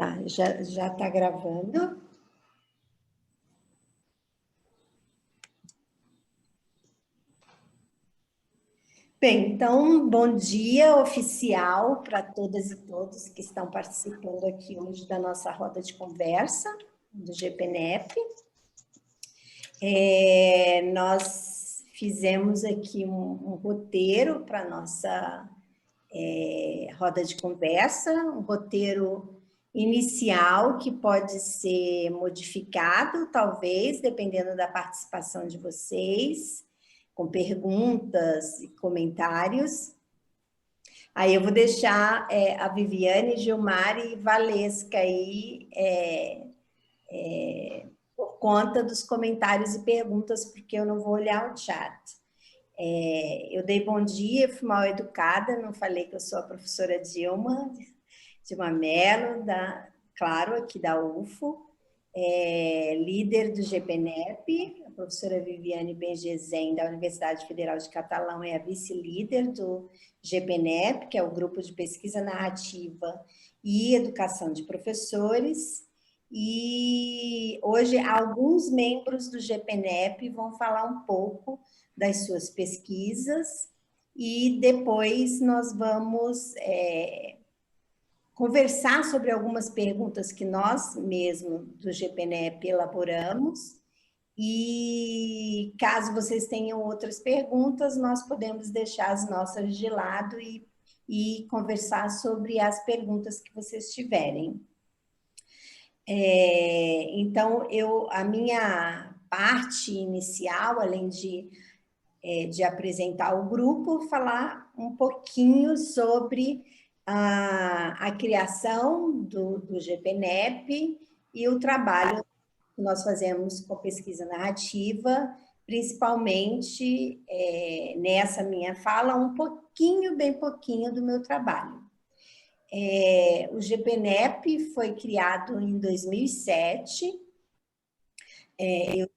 Tá, já está gravando. Bem, então, bom dia oficial para todas e todos que estão participando aqui hoje da nossa roda de conversa do GPNEP. Nós fizemos aqui um roteiro para a nossa roda de conversa, um roteiro inicial que pode ser modificado, talvez, dependendo da participação de vocês, com perguntas e comentários. Aí eu vou deixar a Viviane, Gilmar e Valesca aí por conta dos comentários e perguntas, porque eu não vou olhar o chat. Eu dei bom dia, fui mal educada, não falei que eu sou a professora Dilma Mello, claro, aqui da UFO, líder do GPNEP, a professora Viviane Bengezen, da Universidade Federal de Catalão, é a vice-líder do GPNEP, que é o Grupo de Pesquisa Narrativa e Educação de Professores, e hoje alguns membros do GPNEP vão falar um pouco das suas pesquisas, e depois nós vamos conversar sobre algumas perguntas que nós mesmos do GPNEP elaboramos, e caso vocês tenham outras perguntas, nós podemos deixar as nossas de lado e conversar sobre as perguntas que vocês tiverem. Então, a minha parte inicial, além de apresentar o grupo, falar um pouquinho sobre a criação do GPNEP e o trabalho que nós fazemos com pesquisa narrativa, principalmente nessa minha fala, bem pouquinho do meu trabalho. O GPNEP foi criado em 2007,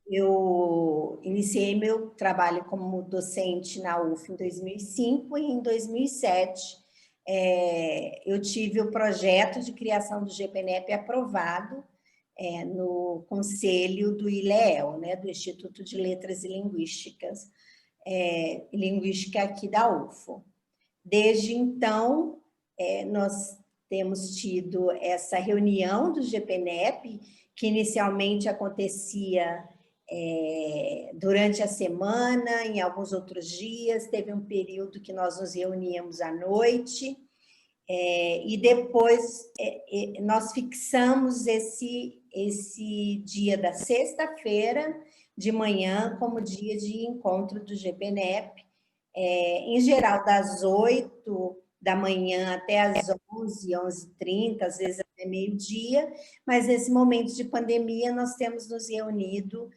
eu iniciei meu trabalho como docente na UF em 2005 e em 2007 eu tive o projeto de criação do GPNEP aprovado no conselho do ILEEL, né, do Instituto de Letras e Linguística aqui da UFO. Desde então, nós temos tido essa reunião do GPNEP, que inicialmente acontecia durante a semana, em alguns outros dias, teve um período que nós nos reuníamos à noite, e depois nós fixamos esse dia da sexta-feira de manhã como dia de encontro do GPNEP, em geral das 8 da manhã até às 11, 11h30, às vezes até meio-dia, mas nesse momento de pandemia nós temos nos reunido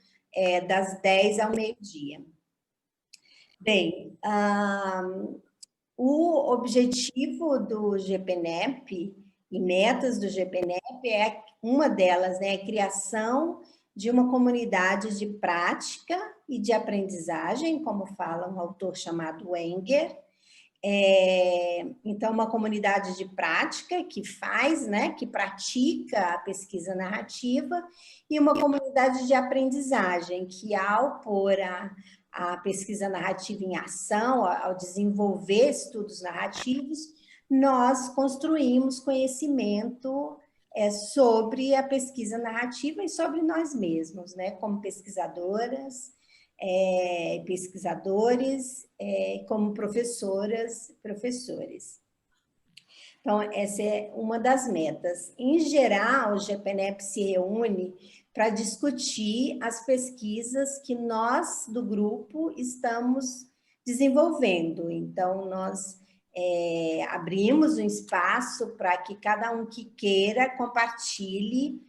das 10 ao meio-dia. Bem, o objetivo do GPNEP e metas do GPNEP uma delas, né, a criação de uma comunidade de prática e de aprendizagem, como fala um autor chamado Wenger. Então, uma comunidade de prática que faz, né, que pratica a pesquisa narrativa, e uma comunidade de aprendizagem que, ao pôr a pesquisa narrativa em ação, ao desenvolver estudos narrativos, nós construímos conhecimento sobre a pesquisa narrativa e sobre nós mesmos, né, como pesquisadoras, pesquisadores, como professoras, professores. Então, essa é uma das metas. Em geral, o GPNEP se reúne para discutir as pesquisas que nós, do grupo, estamos desenvolvendo. Então, nós abrimos um espaço para que cada um que queira compartilhe,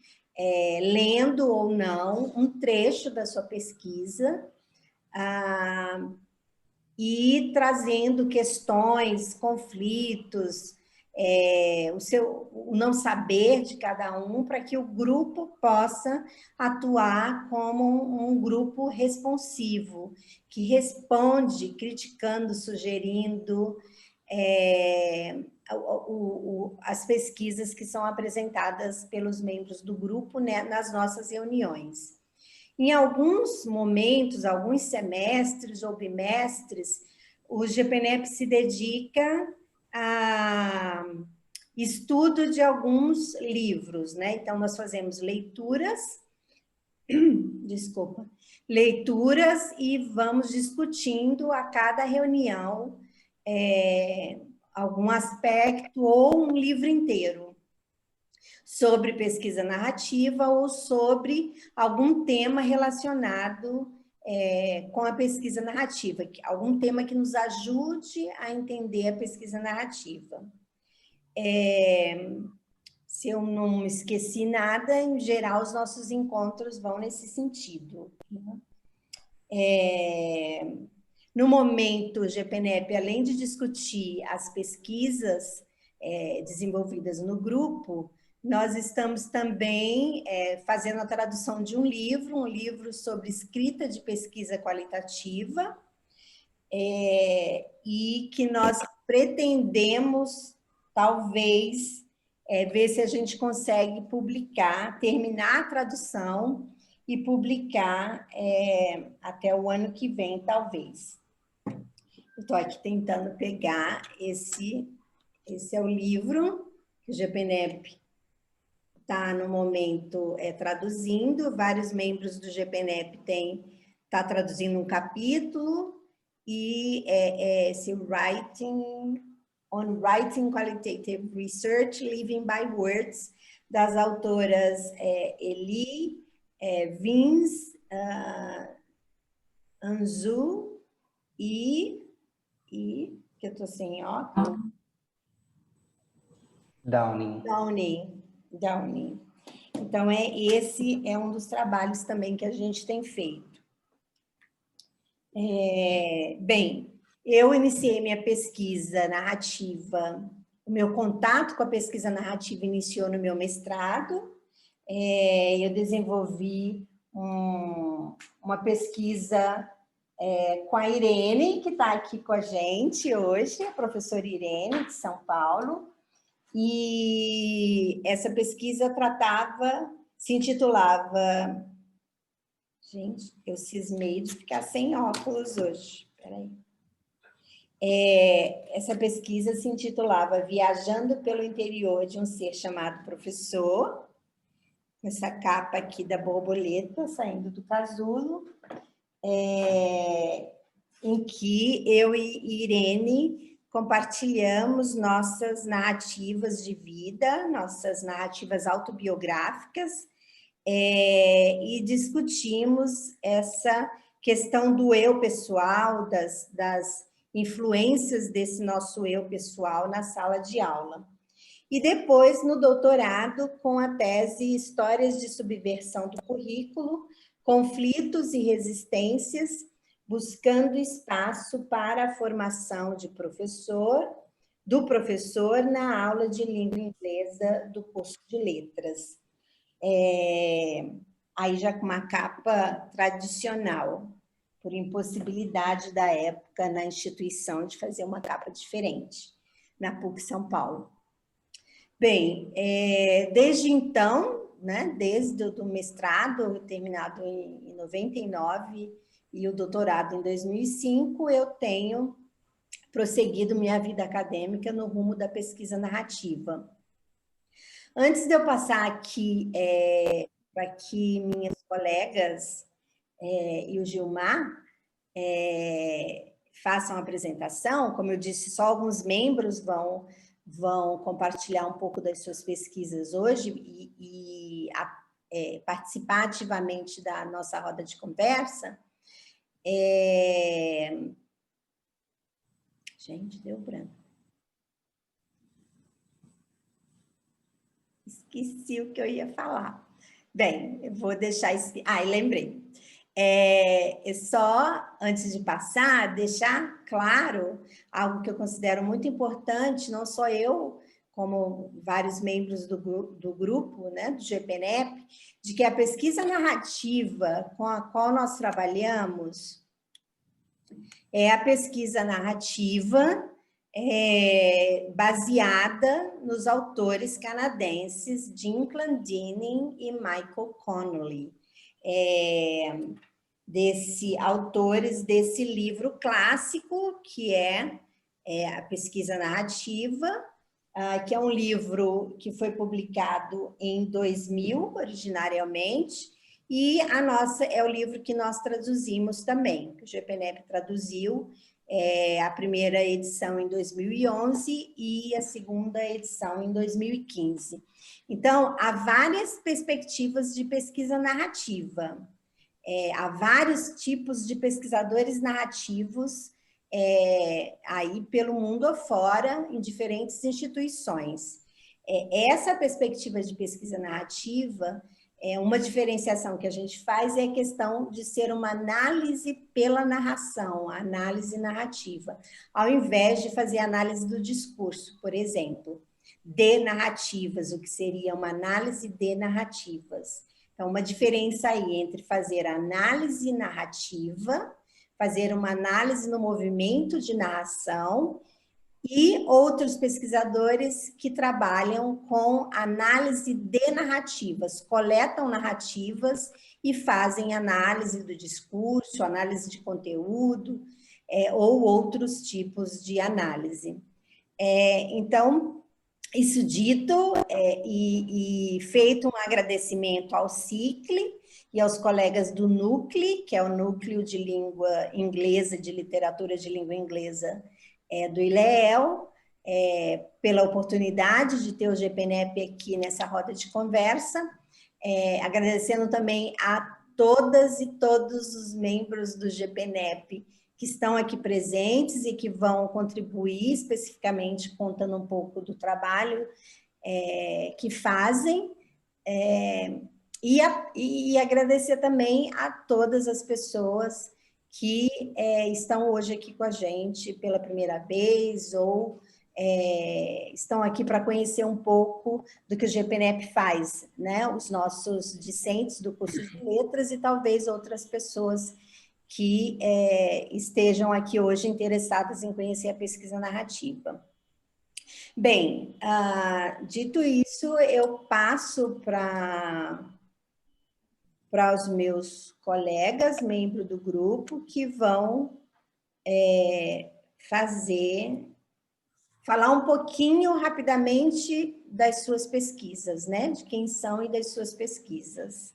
lendo ou não, um trecho da sua pesquisa, e trazendo questões, conflitos, o não saber de cada um, para que o grupo possa atuar como um grupo responsivo, que responde, criticando, sugerindo, as pesquisas que são apresentadas pelos membros do grupo, né, nas nossas reuniões. Em alguns momentos, alguns semestres ou bimestres, o GPNEP se dedica a estudo de alguns livros, né? Então, nós fazemos leituras, leituras e vamos discutindo a cada reunião algum aspecto ou um livro inteiro sobre pesquisa narrativa ou sobre algum tema relacionado com a pesquisa narrativa, algum tema que nos ajude a entender a pesquisa narrativa. Se eu não esqueci nada, em geral, os nossos encontros vão nesse sentido. No momento, o GPNEP, além de discutir as pesquisas desenvolvidas no grupo, nós estamos também fazendo a tradução de um livro sobre escrita de pesquisa qualitativa, e que nós pretendemos, talvez, ver se a gente consegue publicar, terminar a tradução e publicar até o ano que vem, talvez. Estou aqui tentando pegar esse é o livro que o GPNEP está, no momento, traduzindo. Vários membros do GPNEP está traduzindo um capítulo, e esse Writing Qualitative Research, Living by Words, das autoras Eli Vince, Anzu e que eu estou sem óculos. Downing. Então, esse é um dos trabalhos também que a gente tem feito. Bem, eu iniciei minha pesquisa narrativa, o meu contato com a pesquisa narrativa iniciou no meu mestrado. Eu desenvolvi uma pesquisa com a Irene, que está aqui com a gente hoje, a professora Irene, de São Paulo, e essa pesquisa se intitulava... Gente, eu cismei de ficar sem óculos hoje, peraí. Essa pesquisa se intitulava Viajando pelo Interior de um Ser Chamado Professor, essa capa aqui da borboleta saindo do casulo, em que eu e Irene compartilhamos nossas narrativas de vida, nossas narrativas autobiográficas, e discutimos essa questão do eu pessoal, das influências desse nosso eu pessoal na sala de aula. E depois, no doutorado, com a tese Histórias de Subversão do Currículo, Conflitos e Resistências, buscando espaço para a formação do professor na aula de língua inglesa do curso de letras. Aí já com uma capa tradicional, por impossibilidade da época na instituição de fazer uma capa diferente, na PUC São Paulo. Bem, desde então, né, desde o mestrado, terminado em 99, e o doutorado em 2005, eu tenho prosseguido minha vida acadêmica no rumo da pesquisa narrativa. Antes de eu passar aqui para que minhas colegas e o Gilmar façam a apresentação, como eu disse, só alguns membros vão compartilhar um pouco das suas pesquisas hoje e participar ativamente da nossa roda de conversa. Gente, deu branco. Esqueci o que eu ia falar. Bem, eu vou deixar... lembrei. Só, antes de passar, deixar claro algo que eu considero muito importante, não só eu, como vários membros do grupo, né, do GPNEP, de que a pesquisa narrativa com a qual nós trabalhamos é a pesquisa narrativa baseada nos autores canadenses Jim Clendenin e Michael Connolly, autores desse livro clássico, que é a pesquisa narrativa, que é um livro que foi publicado em 2000, originariamente, e é o livro que nós traduzimos também, que o GPNEP traduziu, a primeira edição em 2011 e a segunda edição em 2015. Então, há várias perspectivas de pesquisa narrativa. Há vários tipos de pesquisadores narrativos aí pelo mundo afora, em diferentes instituições. Essa perspectiva de pesquisa narrativa, uma diferenciação que a gente faz é a questão de ser uma análise pela narração, a análise narrativa, ao invés de fazer análise do discurso, por exemplo, de narrativas, o que seria uma análise de narrativas. Então, uma diferença aí entre fazer análise narrativa, fazer uma análise no movimento de narração, e outros pesquisadores que trabalham com análise de narrativas, coletam narrativas e fazem análise do discurso, análise de conteúdo, ou outros tipos de análise. Então, isso dito, e feito um agradecimento ao CICLE e aos colegas do NUCLE, que é o Núcleo de Língua Inglesa, de Literatura de Língua Inglesa do ILEEL, pela oportunidade de ter o GPNEP aqui nessa roda de conversa, agradecendo também a todas e todos os membros do GPNEP que estão aqui presentes e que vão contribuir especificamente contando um pouco do trabalho que fazem, e agradecer também a todas as pessoas que estão hoje aqui com a gente pela primeira vez ou estão aqui para conhecer um pouco do que o GPNEP faz, né? Os nossos discentes do curso de letras e talvez outras pessoas que estejam aqui hoje interessadas em conhecer a pesquisa narrativa. Bem, dito isso, eu passo para os meus colegas, membros do grupo, que vão falar um pouquinho rapidamente das suas pesquisas, né? De quem são e das suas pesquisas.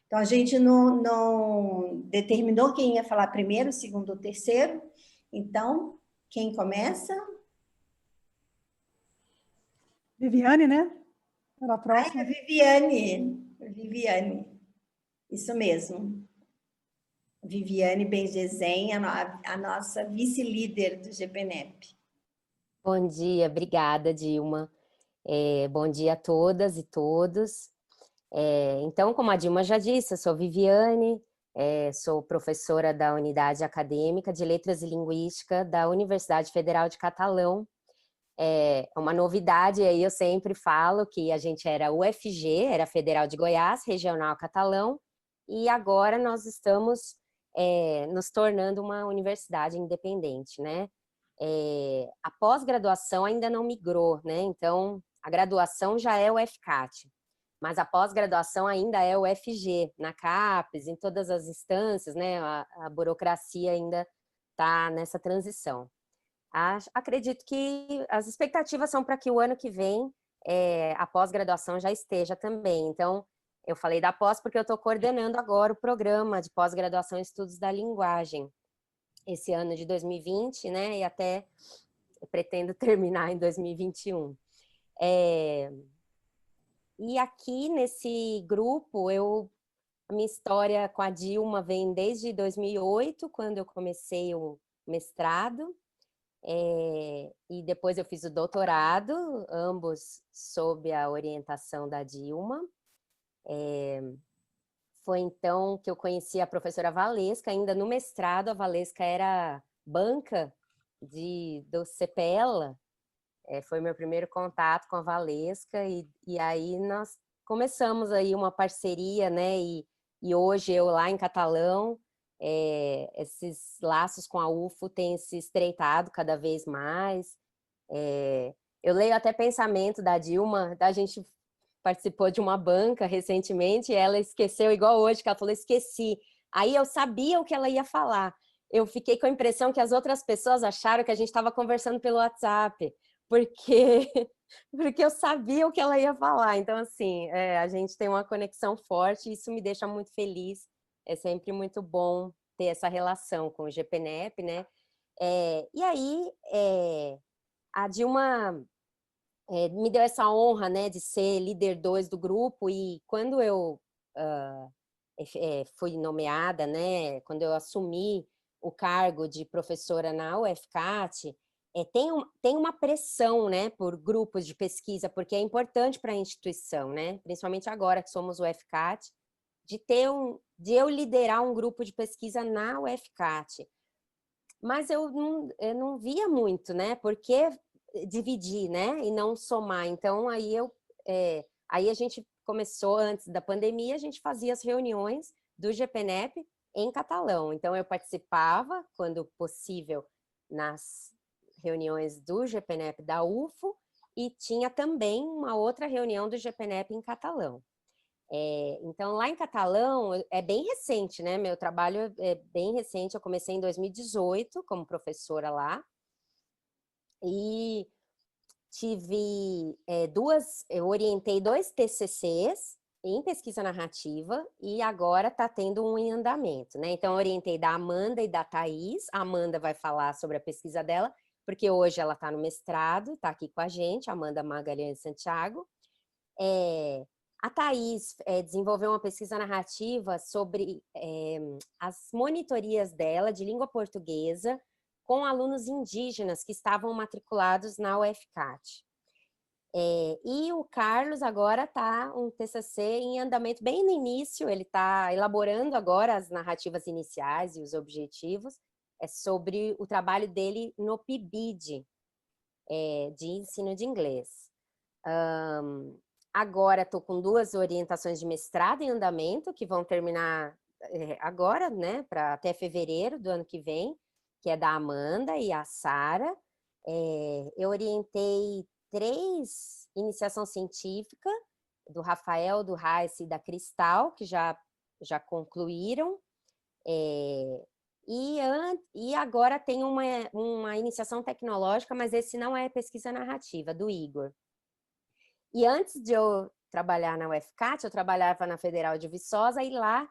Então, a gente não determinou quem ia falar primeiro, segundo ou terceiro. Então, quem começa? Viviane, né? Era a próxima. Viviane. Isso mesmo. Viviane Benjezen, a nossa vice-líder do GPNEP. Bom dia, obrigada, Dilma. Bom dia a todas e todos. Então, como a Dilma já disse, eu sou Viviane, sou professora da Unidade Acadêmica de Letras e Linguística da Universidade Federal de Catalão. É uma novidade, aí eu sempre falo que a gente era UFG, era Federal de Goiás, Regional Catalão, e agora nós estamos nos tornando uma universidade independente, né? A pós-graduação ainda não migrou, né? Então, a graduação já é o FCAT, mas a pós-graduação ainda é o FG, na CAPES, em todas as instâncias, né? A burocracia ainda está nessa transição. Acredito que as expectativas são para que o ano que vem a pós-graduação já esteja também. Então, eu falei da pós porque eu estou coordenando agora o programa de pós-graduação em estudos da linguagem, esse ano de 2020, né? E até pretendo terminar em 2021. E aqui nesse grupo, a minha história com a Dilma vem desde 2008, quando eu comecei o mestrado. E depois eu fiz o doutorado, ambos sob a orientação da Dilma. Foi então que eu conheci a professora Valesca, ainda no mestrado. A Valesca era banca do CPELA, foi meu primeiro contato com a Valesca, e aí nós começamos aí uma parceria, né? E hoje eu lá em Catalão, esses laços com a UFO têm se estreitado cada vez mais. Eu leio até pensamento da Dilma, a gente participou de uma banca recentemente, e ela esqueceu, igual hoje, que ela falou, esqueci. Aí eu sabia o que ela ia falar. Eu fiquei com a impressão que as outras pessoas acharam que a gente estava conversando pelo WhatsApp, porque, porque eu sabia o que ela ia falar. Então, assim, a gente tem uma conexão forte e isso me deixa muito feliz. É sempre muito bom ter essa relação com o GPNEP, né? E aí, a Dilma me deu essa honra, né, de ser líder 2 do grupo, e quando eu fui nomeada, né, quando eu assumi o cargo de professora na UFCAT, tem uma pressão, né, por grupos de pesquisa, porque é importante para a instituição, né, principalmente agora que somos o UFCAT, de eu liderar um grupo de pesquisa na UFCAT. Mas eu não via muito, né, porque dividir, né, e não somar. Então, aí a gente começou, antes da pandemia, a gente fazia as reuniões do GPNEP em catalão. Então, eu participava, quando possível, nas reuniões do GPNEP da UFO, e tinha também uma outra reunião do GPNEP em catalão. Então, lá em catalão, é bem recente, né? Meu trabalho é bem recente, eu comecei em 2018 como professora lá, e eu orientei 2 TCCs em pesquisa narrativa, e agora está tendo um em andamento, né? Então, eu orientei da Amanda e da Thaís. A Amanda vai falar sobre a pesquisa dela, porque hoje ela está no mestrado, está aqui com a gente, Amanda Magalhães Santiago. A Thaís desenvolveu uma pesquisa narrativa sobre as monitorias dela de língua portuguesa com alunos indígenas que estavam matriculados na UFCAT. E o Carlos agora está um TCC em andamento bem no início, ele está elaborando agora as narrativas iniciais e os objetivos, sobre o trabalho dele no PIBID, de ensino de inglês. Agora estou com 2 orientações de mestrado em andamento, que vão terminar agora, né, até fevereiro do ano que vem, que é da Amanda e a Sara. Eu orientei 3 iniciação científica, do Rafael, do Raíssa e da Cristal, que já concluíram. E agora tem uma iniciação tecnológica, mas esse não é pesquisa narrativa, do Igor. E antes de eu trabalhar na UFCAT, eu trabalhava na Federal de Viçosa, e lá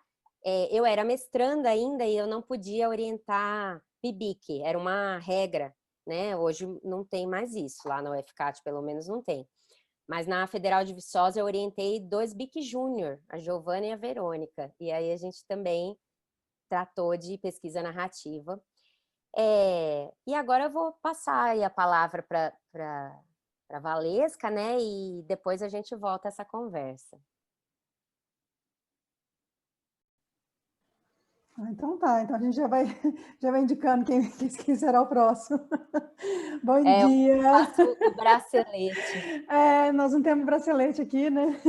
eu era mestranda ainda e eu não podia orientar PIBIC, era uma regra, né? Hoje não tem mais isso, lá na UFCAT pelo menos não tem. Mas na Federal de Viçosa eu orientei 2 BIC Júnior, a Giovana e a Verônica, e aí a gente também tratou de pesquisa narrativa. E agora eu vou passar aí a palavra para a Valesca, né? E depois a gente volta a essa conversa. Então tá, então a gente já vai indicando quem será o próximo. Bom dia! Eu faço o bracelete. Nós não temos bracelete aqui, né,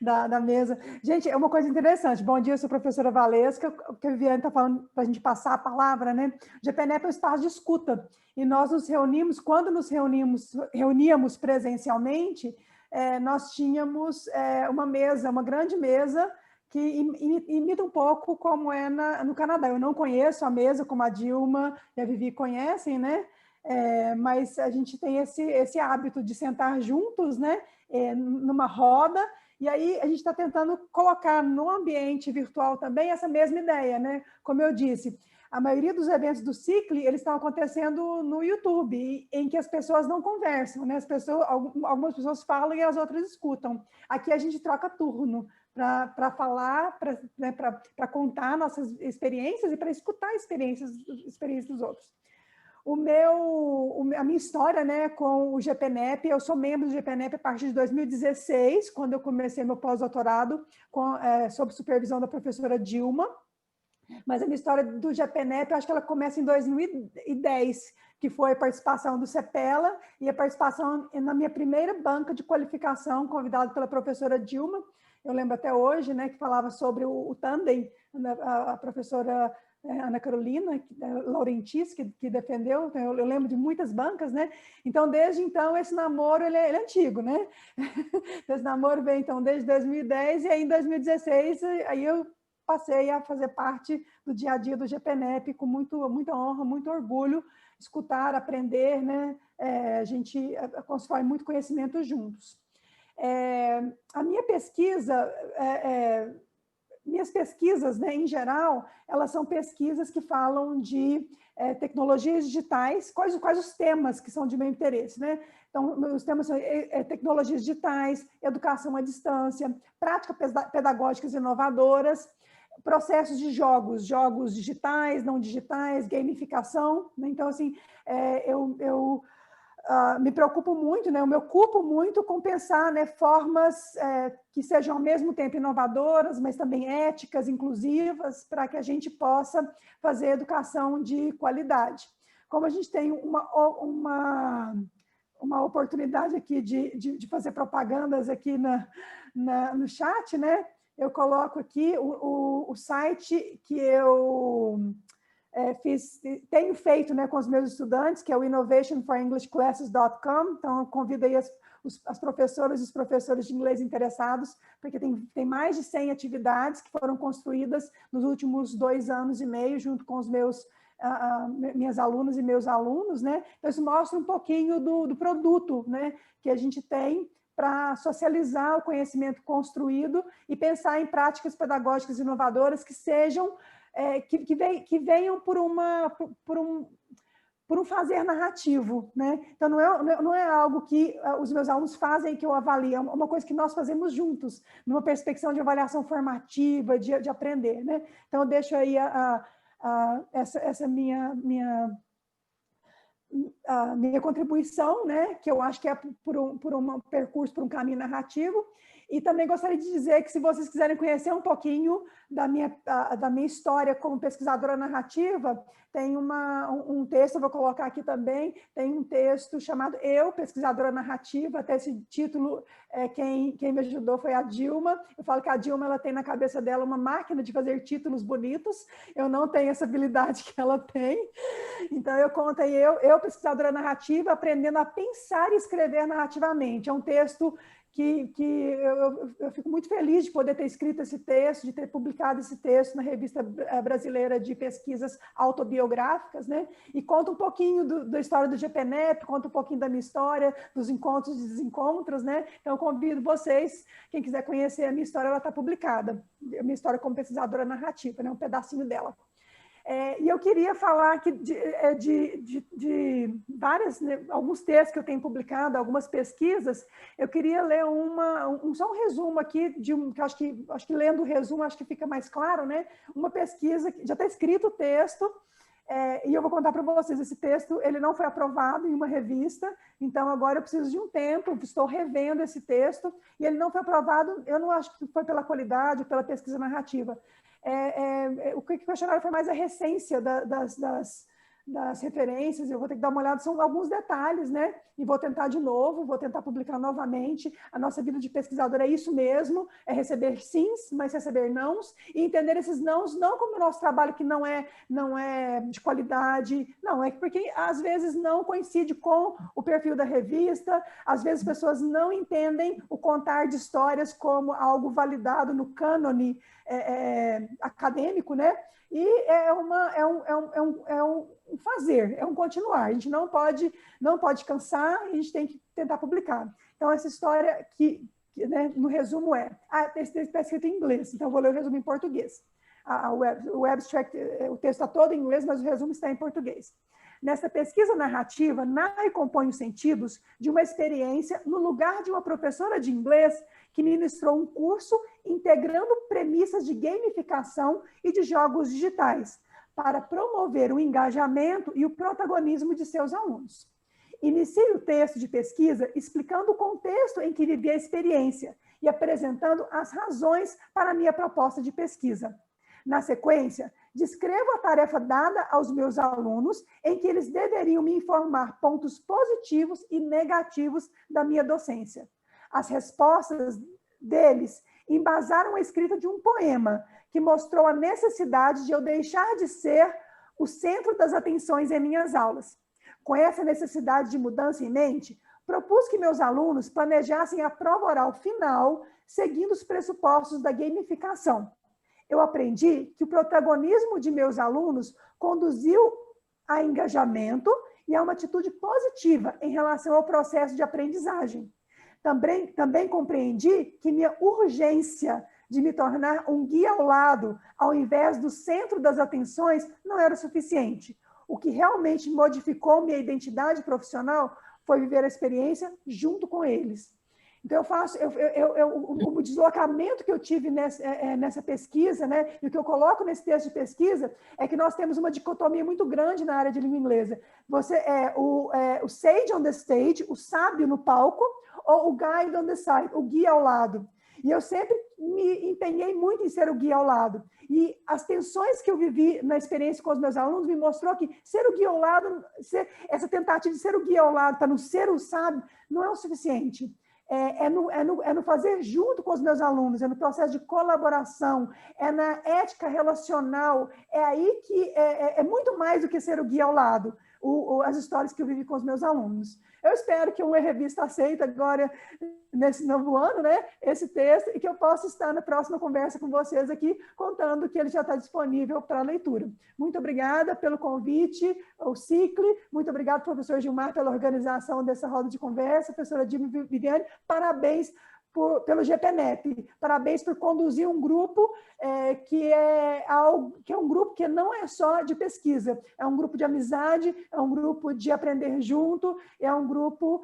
da mesa. Gente, é uma coisa interessante. Bom dia, eu sou a professora Valesca, o que a Viviane está falando para a gente passar a palavra, né? O GPNEP é um espaço de escuta, e nós nos reunimos, quando nos reuníamos presencialmente, nós tínhamos uma mesa, uma grande mesa, que imita um pouco como é no Canadá. Eu não conheço a mesa como a Dilma e a Vivi conhecem, né? Mas a gente tem esse hábito de sentar juntos, né? Numa roda, e aí a gente está tentando colocar no ambiente virtual também essa mesma ideia, né? Como eu disse, a maioria dos eventos do CICLE, eles estão acontecendo no YouTube, em que as pessoas não conversam, né? Algumas pessoas falam e as outras escutam. Aqui a gente troca turno para falar, para contar nossas experiências e para escutar experiências dos outros. A minha história, né, com o GPNEP, eu sou membro do GPNEP a partir de 2016, quando eu comecei meu pós-doutorado sob supervisão da professora Dilma. Mas a minha história do GPNEP, eu acho que ela começa em 2010, que foi a participação do CEPELA e a participação na minha primeira banca de qualificação, convidada pela professora Dilma. Eu lembro até hoje, né, que falava sobre o tandem, a professora Ana Carolina Laurentiis, que defendeu, eu lembro de muitas bancas, né? Então, desde então, esse namoro ele é antigo, né? Esse namoro vem, então, desde 2010, e aí em 2016, aí eu passei a fazer parte do dia a dia do GPNEP com muita honra, muito orgulho, escutar, aprender, né? A gente constrói muito conhecimento juntos. A minha pesquisa... minhas pesquisas, né, em geral, elas são pesquisas que falam de tecnologias digitais, quais os temas que são de meu interesse, né? Então, os temas são tecnologias digitais, educação à distância, práticas pedagógicas inovadoras, processos de jogos digitais, não digitais, gamificação, né? Então, assim, eu me preocupo muito, né? Eu me ocupo muito com pensar, né, formas que sejam ao mesmo tempo inovadoras, mas também éticas, inclusivas, para que a gente possa fazer educação de qualidade. Como a gente tem uma oportunidade aqui de fazer propagandas aqui no chat, né? Eu coloco aqui o site que eu... tenho feito, né, com os meus estudantes, que é o innovationforenglishclasses.com, então eu convido aí as professoras e os professores de inglês interessados, porque tem mais de 100 atividades que foram construídas nos últimos 2 anos e meio, junto com os minhas alunas e meus alunos, né? Então isso mostra um pouquinho do produto, né, que a gente tem para socializar o conhecimento construído e pensar em práticas pedagógicas inovadoras que sejam que venham por um fazer narrativo, né? Então, não é algo que os meus alunos fazem e que eu avalio, é uma coisa que nós fazemos juntos, numa perspectiva de avaliação formativa, de aprender, né? Então, eu deixo aí essa minha contribuição, né? Que eu acho que é por um percurso, por um caminho narrativo. E também gostaria de dizer que, se vocês quiserem conhecer um pouquinho da minha história como pesquisadora narrativa, tem um texto, eu vou colocar aqui também, tem um texto chamado Eu, Pesquisadora Narrativa, até esse título, quem me ajudou foi a Dilma. Eu falo que a Dilma ela tem na cabeça dela uma máquina de fazer títulos bonitos, eu não tenho essa habilidade que ela tem. Então, eu conto aí, eu pesquisadora narrativa, aprendendo a pensar e escrever narrativamente. É um texto que eu fico muito feliz de poder ter escrito esse texto, de ter publicado esse texto na Revista Brasileira de Pesquisas Autobiográficas, né? E conta um pouquinho da história do GPNEP, conta um pouquinho da minha história, dos encontros e desencontros, né? Então, eu convido vocês, quem quiser conhecer a minha história, ela está publicada. A minha história como pesquisadora narrativa, né? Um pedacinho dela. E eu queria falar aqui de várias, né, alguns textos que eu tenho publicado, algumas pesquisas. Eu queria ler só um resumo aqui, que acho que lendo o resumo acho que fica mais claro, né? Uma pesquisa, que já está escrito o texto, e eu vou contar para vocês, esse texto ele não foi aprovado em uma revista, então agora eu preciso de um tempo, estou revendo esse texto, e ele não foi aprovado, eu não acho que foi pela qualidade, pela pesquisa narrativa. O que questionaram foi mais a recência das referências, eu vou ter que dar uma olhada, são alguns detalhes, né? E vou tentar de novo, vou tentar publicar novamente. A nossa vida de pesquisador é isso mesmo, é receber sims, mas receber nãos, e entender esses nãos não como o nosso trabalho que não é de qualidade, não, é porque às vezes não coincide com o perfil da revista, às vezes as pessoas não entendem o contar de histórias como algo validado no cânone acadêmico, né? E é um fazer, é um continuar. A gente não pode cansar, a gente tem que tentar publicar. Então, essa história que né, no resumo esse texto está escrito em inglês, então eu vou ler o resumo em português. O abstract, o texto está todo em inglês, mas o resumo está em português. Nessa pesquisa narrativa, narra e compõe os sentidos de uma experiência no lugar de uma professora de inglês que ministrou um curso integrando premissas de gamificação e de jogos digitais para promover o engajamento e o protagonismo de seus alunos. Inicie o texto de pesquisa explicando o contexto em que vivi a experiência e apresentando as razões para a minha proposta de pesquisa. Na sequência, descrevo a tarefa dada aos meus alunos, em que eles deveriam me informar pontos positivos e negativos da minha docência. As respostas deles embasaram a escrita de um poema que mostrou a necessidade de eu deixar de ser o centro das atenções em minhas aulas. Com essa necessidade de mudança em mente, propus que meus alunos planejassem a prova oral final seguindo os pressupostos da gamificação. Eu aprendi que o protagonismo de meus alunos conduziu a engajamento e a uma atitude positiva em relação ao processo de aprendizagem. Também compreendi que minha urgência de me tornar um guia ao lado, ao invés do centro das atenções, não era o suficiente. O que realmente modificou minha identidade profissional foi viver a experiência junto com eles. Então, o deslocamento que eu tive nessa pesquisa, né, e o que eu coloco nesse texto de pesquisa, é que nós temos uma dicotomia muito grande na área de língua inglesa. Você é o sage on the stage, o sábio no palco, ou o guide on the side, o guia ao lado. E eu sempre me empenhei muito em ser o guia ao lado. E as tensões que eu vivi na experiência com os meus alunos me mostrou que ser o guia ao lado, essa tentativa de ser o guia ao lado para não ser o sábio, não é o suficiente. É no fazer junto com os meus alunos, é no processo de colaboração, é na ética relacional, é aí que é muito mais do que ser o guia ao lado, as histórias que eu vivi com os meus alunos. Eu espero que uma revista aceite agora, nesse novo ano, né, esse texto, e que eu possa estar na próxima conversa com vocês aqui, contando que ele já está disponível para leitura. Muito obrigada pelo convite, o Cicle, muito obrigada, professor Gilmar, pela organização dessa roda de conversa, professora Dilma Viviane, parabéns pelo GPNEP, parabéns por conduzir um grupo que é um grupo que não é só de pesquisa, é um grupo de amizade, é um grupo de aprender junto, é um grupo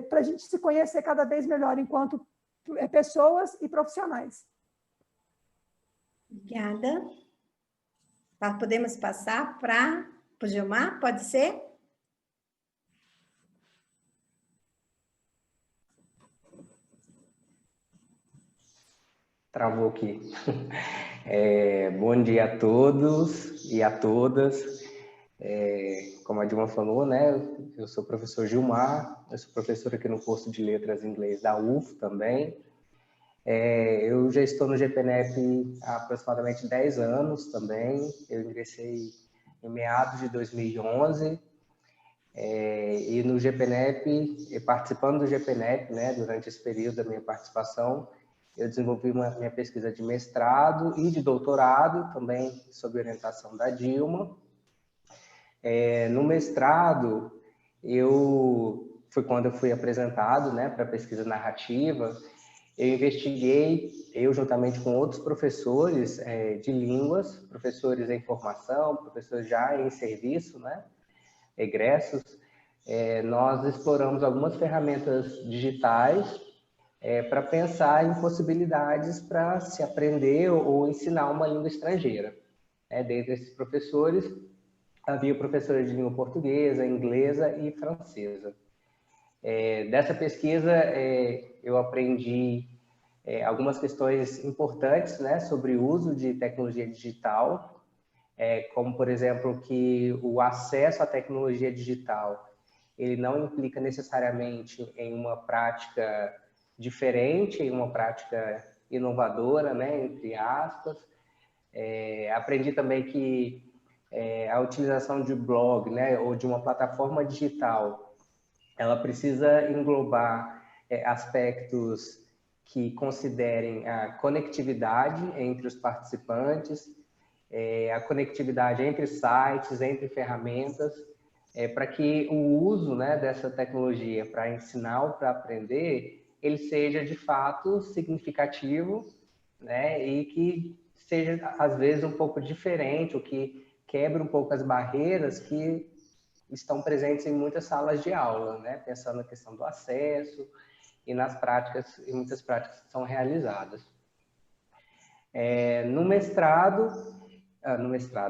para a gente se conhecer cada vez melhor enquanto pessoas e profissionais. Obrigada. Podemos passar para o Gilmar, pode ser? Travou aqui. Bom dia a todos e a todas. Como a Dilma falou, né, eu sou o professor Gilmar, eu sou professor aqui no curso de Letras em Inglês da UF também. Eu já estou no GPNEP há aproximadamente 10 anos também. Eu ingressei em meados de 2011 e no GPNEP, participando do GPNEP, né, durante esse período da minha participação, eu desenvolvi minha pesquisa de mestrado e de doutorado, também sob orientação da Dilma. No mestrado, foi quando eu fui apresentado, né, para a pesquisa narrativa. Eu investiguei, juntamente com outros professores de línguas, professores em formação, professores já em serviço, né, egressos, nós exploramos algumas ferramentas digitais para pensar em possibilidades para se aprender ou ensinar uma língua estrangeira. Dentre esses professores, havia professores de língua portuguesa, inglesa e francesa. Dessa pesquisa, eu aprendi algumas questões importantes, né, sobre o uso de tecnologia digital, como, por exemplo, que o acesso à tecnologia digital ele não implica necessariamente em uma prática diferente, em uma prática inovadora, né, entre aspas. Aprendi também que a utilização de blog, né, ou de uma plataforma digital, ela precisa englobar aspectos que considerem a conectividade entre os participantes, a conectividade entre sites, entre ferramentas, para que o uso, né, dessa tecnologia para ensinar ou para aprender, ele seja de fato significativo, né, e que seja às vezes um pouco diferente, ou que quebre um pouco as barreiras que estão presentes em muitas salas de aula, né, pensando na questão do acesso e nas práticas, e muitas práticas que são realizadas.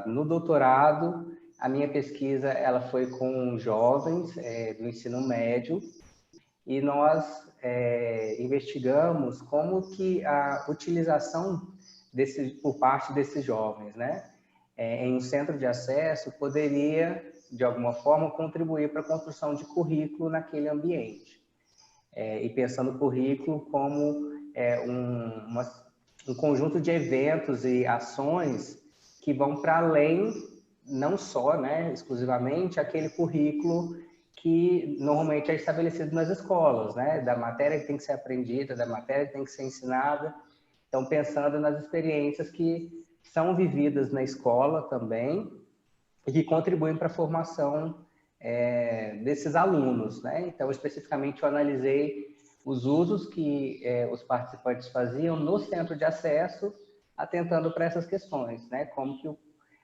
No doutorado, a minha pesquisa ela foi com jovens do ensino médio, e nós investigamos como que a utilização por parte desses jovens, né, em um centro de acesso poderia, de alguma forma, contribuir para a construção de currículo naquele ambiente. E pensando o currículo como um conjunto de eventos e ações que vão para além, não só, né, exclusivamente, aquele currículo que normalmente é estabelecido nas escolas, né, da matéria que tem que ser aprendida, da matéria que tem que ser ensinada. Então, pensando nas experiências que são vividas na escola também e que contribuem para a formação desses alunos, né? Então, especificamente, eu analisei os usos que os participantes faziam no centro de acesso, atentando para essas questões, né? Como que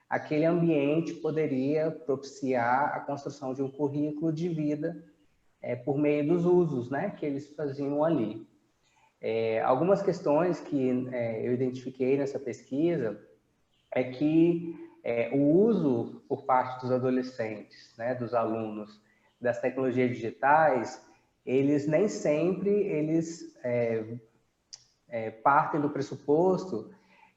aquele ambiente poderia propiciar a construção de um currículo de vida por meio dos usos, né, que eles faziam ali. Algumas questões que eu identifiquei nessa pesquisa é que o uso por parte dos adolescentes, né, dos alunos, das tecnologias digitais, eles nem sempre partem do pressuposto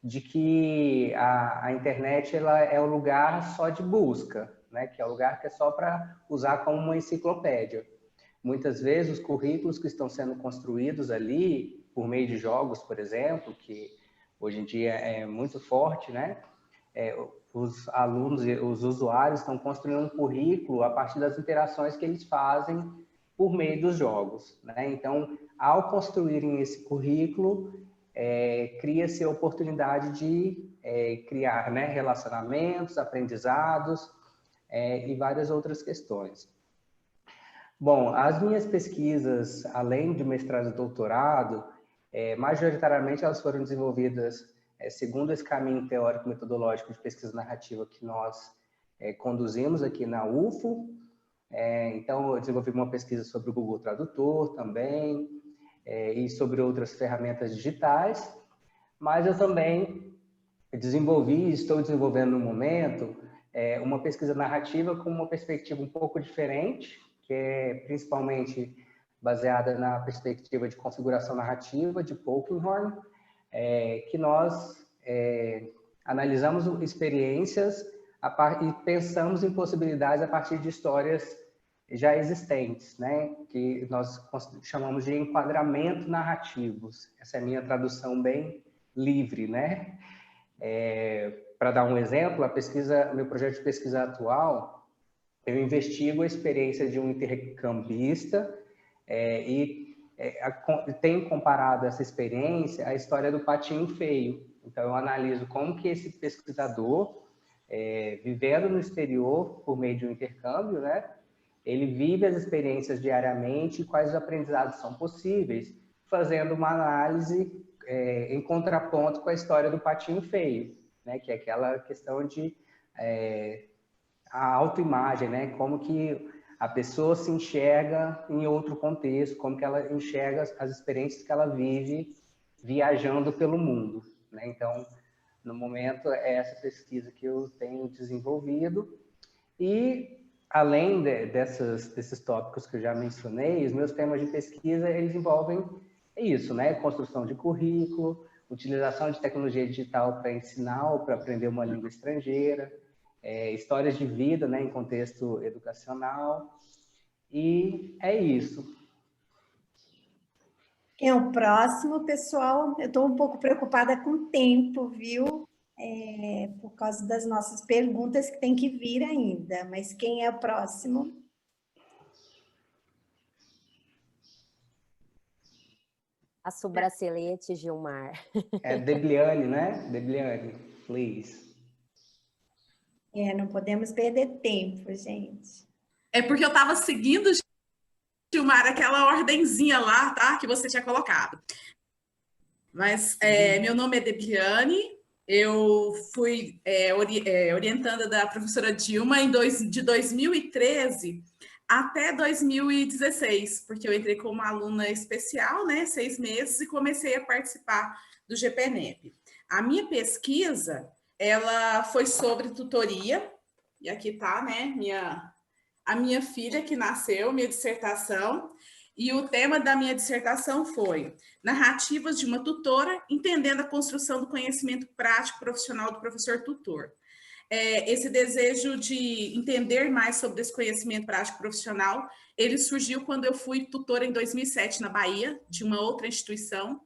de que a internet ela é um lugar só de busca, né, que é um lugar que é só para usar como uma enciclopédia. Muitas vezes os currículos que estão sendo construídos ali, por meio de jogos, por exemplo, que hoje em dia é muito forte, né? Os alunos e os usuários estão construindo um currículo a partir das interações que eles fazem por meio dos jogos, né? Então, ao construírem esse currículo, cria-se a oportunidade de criar, né, relacionamentos, aprendizados e várias outras questões. Bom, as minhas pesquisas, além de mestrado e doutorado, majoritariamente elas foram desenvolvidas segundo esse caminho teórico-metodológico de pesquisa narrativa que nós conduzimos aqui na UFO. Então, eu desenvolvi uma pesquisa sobre o Google Tradutor também, e sobre outras ferramentas digitais, mas eu também desenvolvi e estou desenvolvendo no momento uma pesquisa narrativa com uma perspectiva um pouco diferente, que é principalmente baseada na perspectiva de configuração narrativa de Polkinghorne, que nós analisamos experiências e pensamos em possibilidades a partir de histórias já existentes, né? Que nós chamamos de enquadramento narrativos. Essa é a minha tradução bem livre, né? Para dar um exemplo, meu projeto de pesquisa atual, eu investigo a experiência de um intercambista tenho comparado essa experiência à história do patinho feio. Então, eu analiso como que esse pesquisador, vivendo no exterior por meio de um intercâmbio, né, ele vive as experiências diariamente e quais os aprendizados são possíveis, fazendo uma análise em contraponto com a história do patinho feio, né, que é aquela questão de a autoimagem, né, como que a pessoa se enxerga em outro contexto, como que ela enxerga as experiências que ela vive viajando pelo mundo, né? Então, no momento, é essa pesquisa que eu tenho desenvolvido. E, além desses tópicos que eu já mencionei, os meus temas de pesquisa, eles envolvem isso, né? Construção de currículo, utilização de tecnologia digital para ensinar ou para aprender uma língua estrangeira, histórias de vida, né, em contexto educacional, e é isso. Quem é o próximo, pessoal? Eu estou um pouco preocupada com o tempo, viu? Por causa das nossas perguntas que tem que vir ainda, mas quem é o próximo? Passo o bracelete, Gilmar. Debliane, né? Debliane, please. Não podemos perder tempo, gente. É porque eu estava seguindo, Gilmar, aquela ordenzinha lá, tá? Que você tinha colocado. Mas meu nome é Debliane, eu fui orientanda da professora Dilma de 2013 até 2016, porque eu entrei como aluna especial, né, 6 meses, e comecei a participar do GPNEP. A minha pesquisa, ela foi sobre tutoria, e aqui está, né, a minha filha que nasceu, minha dissertação, e o tema da minha dissertação foi Narrativas de uma tutora, entendendo a construção do conhecimento prático profissional do professor tutor. Esse desejo de entender mais sobre esse conhecimento prático profissional, ele surgiu quando eu fui tutora em 2007 na Bahia, de uma outra instituição,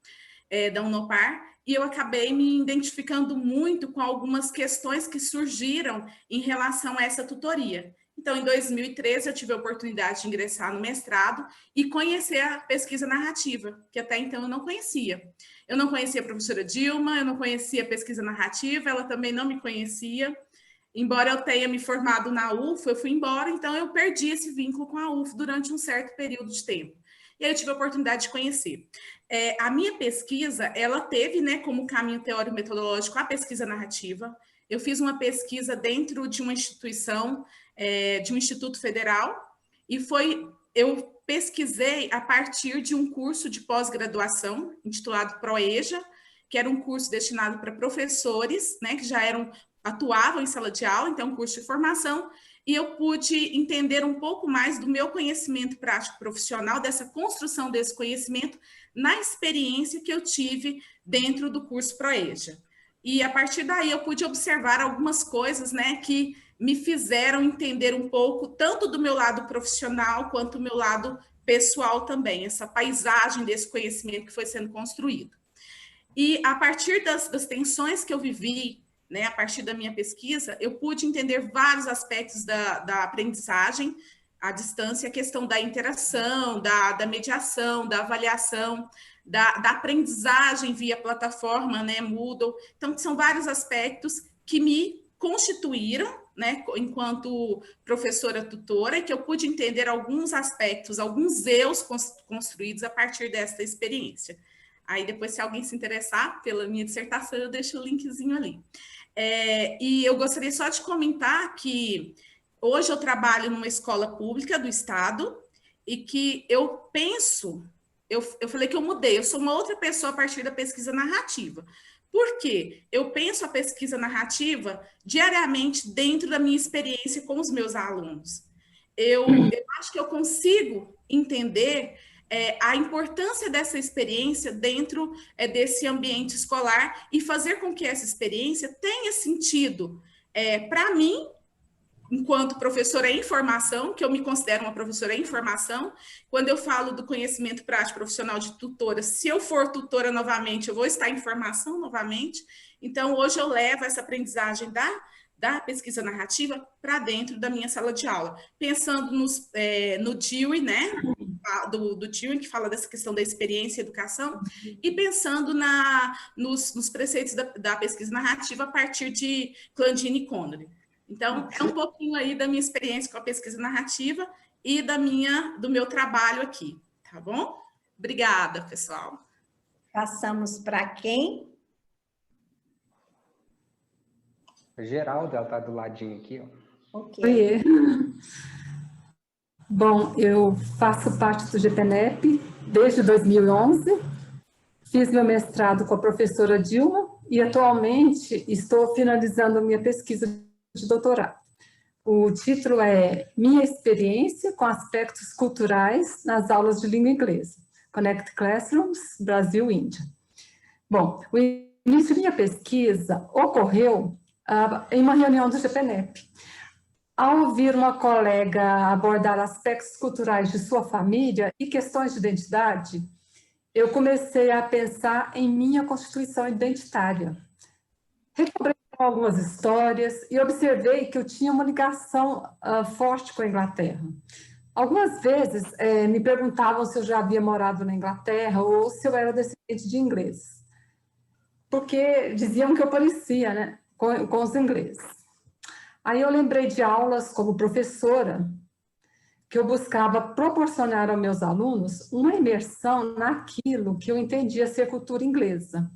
da Unopar, e eu acabei me identificando muito com algumas questões que surgiram em relação a essa tutoria. Então, em 2013, eu tive a oportunidade de ingressar no mestrado e conhecer a pesquisa narrativa, que até então eu não conhecia. Eu não conhecia a professora Dilma, eu não conhecia a pesquisa narrativa, ela também não me conhecia. Embora eu tenha me formado na UF, eu fui embora, então eu perdi esse vínculo com a UF durante um certo período de tempo. E aí eu tive a oportunidade de conhecer. A minha pesquisa, ela teve, né, como caminho teórico-metodológico a pesquisa narrativa. Eu fiz uma pesquisa dentro de uma instituição, de um instituto federal, e eu pesquisei a partir de um curso de pós-graduação, intitulado ProEja, que era um curso destinado para professores, né, que já atuavam em sala de aula, então um curso de formação, e eu pude entender um pouco mais do meu conhecimento prático profissional, dessa construção desse conhecimento, na experiência que eu tive dentro do curso ProEja. E a partir daí eu pude observar algumas coisas, né, que me fizeram entender um pouco, tanto do meu lado profissional, quanto do meu lado pessoal também, essa paisagem desse conhecimento que foi sendo construído. E a partir das tensões que eu vivi, né, a partir da minha pesquisa, eu pude entender vários aspectos da aprendizagem à distância, a questão da interação, da mediação, da avaliação, da aprendizagem via plataforma, né, Moodle. Então, são vários aspectos que me constituíram, né, enquanto professora tutora, e que eu pude entender alguns aspectos, alguns eus construídos a partir dessa experiência. Aí, depois, se alguém se interessar pela minha dissertação, eu deixo o linkzinho ali. E eu gostaria só de comentar que hoje eu trabalho numa escola pública do Estado e que eu penso, eu falei que eu mudei, eu sou uma outra pessoa a partir da pesquisa narrativa. Por quê? Eu penso a pesquisa narrativa diariamente dentro da minha experiência com os meus alunos. Eu acho que eu consigo entender a importância dessa experiência dentro desse ambiente escolar e fazer com que essa experiência tenha sentido para mim, enquanto professora em formação, que eu me considero uma professora em formação. Quando eu falo do conhecimento prático profissional de tutora, se eu for tutora novamente, eu vou estar em formação novamente. Então, hoje eu levo essa aprendizagem da pesquisa narrativa para dentro da minha sala de aula, pensando no Dewey, né, do Dewey, que fala dessa questão da experiência e educação, e pensando nos preceitos da pesquisa narrativa a partir de Clandine e Connery. Então, é um pouquinho aí da minha experiência com a pesquisa narrativa e do meu trabalho aqui, tá bom? Obrigada, pessoal. Passamos para quem? Geralda, ela está do ladinho aqui, ó. Ok. Oiê. Bom, eu faço parte do GPNEP desde 2011, fiz meu mestrado com a professora Dilma e atualmente estou finalizando a minha pesquisa de doutorado. O título é Minha Experiência com Aspectos Culturais nas Aulas de Língua Inglesa, Connect Classrooms, Brasil-Índia. Bom, o início da minha pesquisa ocorreu em uma reunião do GPNEP. Ao ouvir uma colega abordar aspectos culturais de sua família e questões de identidade, eu comecei a pensar em minha constituição identitária. Recobrei algumas histórias e observei que eu tinha uma ligação forte com a Inglaterra. Algumas vezes me perguntavam se eu já havia morado na Inglaterra ou se eu era descendente de ingleses, porque diziam que eu parecia, né, com os ingleses. Aí eu lembrei de aulas como professora, que eu buscava proporcionar aos meus alunos uma imersão naquilo que eu entendia ser cultura inglesa.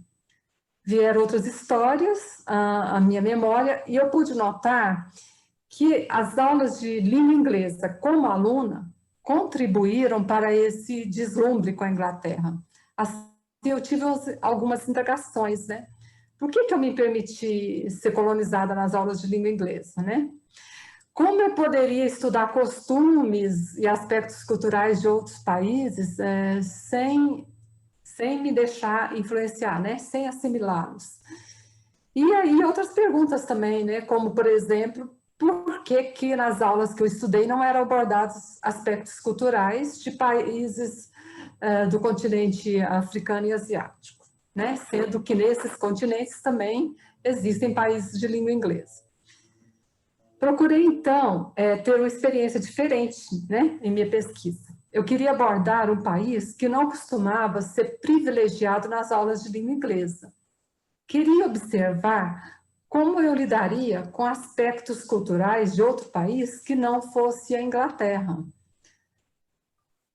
Vieram outras histórias à minha memória e eu pude notar que as aulas de língua inglesa como aluna contribuíram para esse deslumbre com a Inglaterra. Assim, eu tive algumas indagações, né? Por que eu me permiti ser colonizada nas aulas de língua inglesa, né? Como eu poderia estudar costumes e aspectos culturais de outros países sem me deixar influenciar, né? Sem assimilá-los? E aí outras perguntas também, né? Como, por exemplo, por que nas aulas que eu estudei não eram abordados aspectos culturais de países do continente africano e asiático? né? Sendo que nesses continentes também existem países de língua inglesa. Procurei, então, ter uma experiência diferente, né, em minha pesquisa. Eu queria abordar um país que não costumava ser privilegiado nas aulas de língua inglesa. Queria observar como eu lidaria com aspectos culturais de outro país que não fosse a Inglaterra.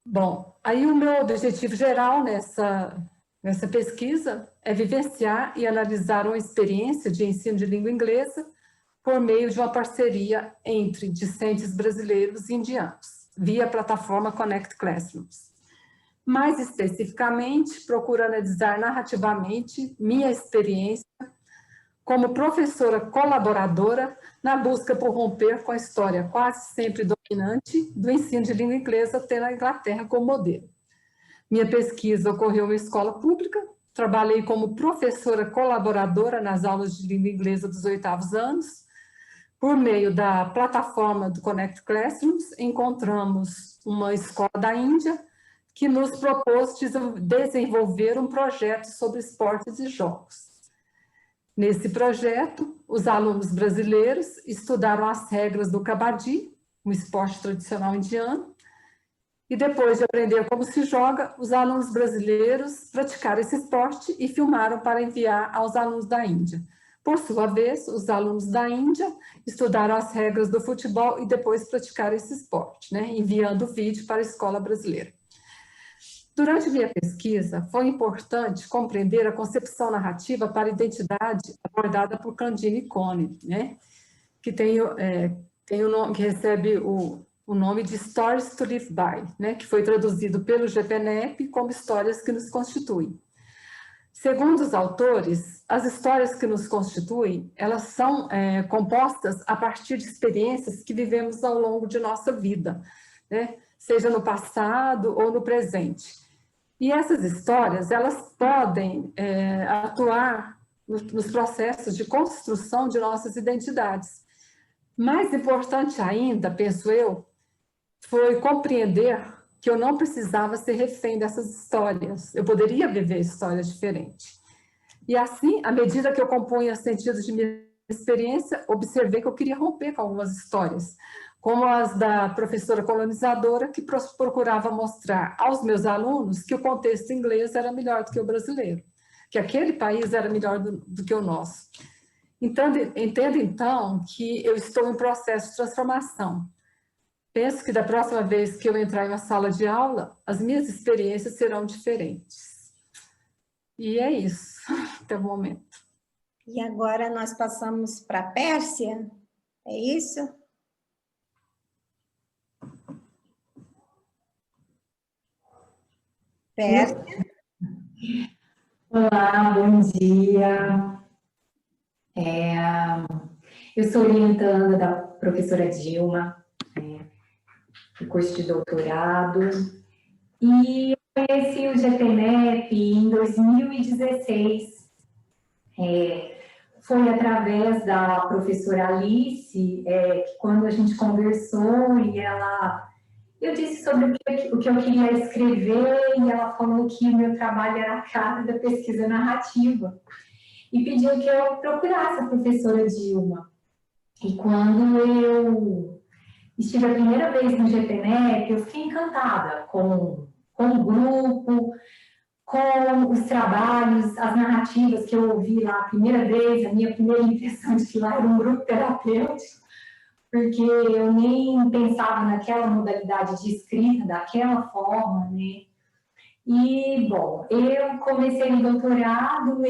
Bom, aí o meu objetivo geral nessa pesquisa é vivenciar e analisar uma experiência de ensino de língua inglesa por meio de uma parceria entre discentes brasileiros e indianos, via plataforma Connect Classrooms. Mais especificamente, procuro analisar narrativamente minha experiência como professora colaboradora na busca por romper com a história quase sempre dominante do ensino de língua inglesa, tendo a Inglaterra como modelo. Minha pesquisa ocorreu em uma escola pública, trabalhei como professora colaboradora nas aulas de língua inglesa dos 8º anos. Por meio da plataforma do Connect Classrooms, encontramos uma escola da Índia que nos propôs desenvolver um projeto sobre esportes e jogos. Nesse projeto, os alunos brasileiros estudaram as regras do Kabaddi, um esporte tradicional indiano, e depois de aprender como se joga, os alunos brasileiros praticaram esse esporte e filmaram para enviar aos alunos da Índia. Por sua vez, os alunos da Índia estudaram as regras do futebol e depois praticaram esse esporte, né, enviando o vídeo para a escola brasileira. Durante minha pesquisa, foi importante compreender a concepção narrativa para a identidade abordada por Candine Cone, né, que tem o nome, que recebe o nome de Stories to Live By, né, que foi traduzido pelo GPNEP como histórias que nos constituem. Segundo os autores, as histórias que nos constituem, elas são compostas a partir de experiências que vivemos ao longo de nossa vida, né? Seja no passado ou no presente. E essas histórias, elas podem atuar nos processos de construção de nossas identidades. Mais importante ainda, penso eu, foi compreender que eu não precisava ser refém dessas histórias. Eu poderia viver histórias diferentes. E assim, à medida que eu compunha sentidos de minha experiência, observei que eu queria romper com algumas histórias, como as da professora colonizadora, que procurava mostrar aos meus alunos que o contexto inglês era melhor do que o brasileiro, que aquele país era melhor do que o nosso. Entendo, então, que eu estou em processo de transformação. Penso que da próxima vez que eu entrar em uma sala de aula, as minhas experiências serão diferentes. E é isso, até o momento. E agora nós passamos para a Pérsia, é isso? Pérsia. Olá, bom dia. Eu sou orientanda da professora Dilma, no curso de doutorado, e eu conheci o GPNEP em 2016. Foi através da professora Alice, que quando a gente conversou e eu disse sobre o que eu queria escrever e ela falou que o meu trabalho era a cara da pesquisa narrativa e pediu que eu procurasse a professora Dilma. E quando eu estive a primeira vez no GPNEP, eu fiquei encantada com o grupo, com os trabalhos, as narrativas que eu ouvi lá a primeira vez. A minha primeira impressão de que lá era um grupo terapêutico, porque eu nem pensava naquela modalidade de escrita, daquela forma, né? E, bom, eu comecei o doutorado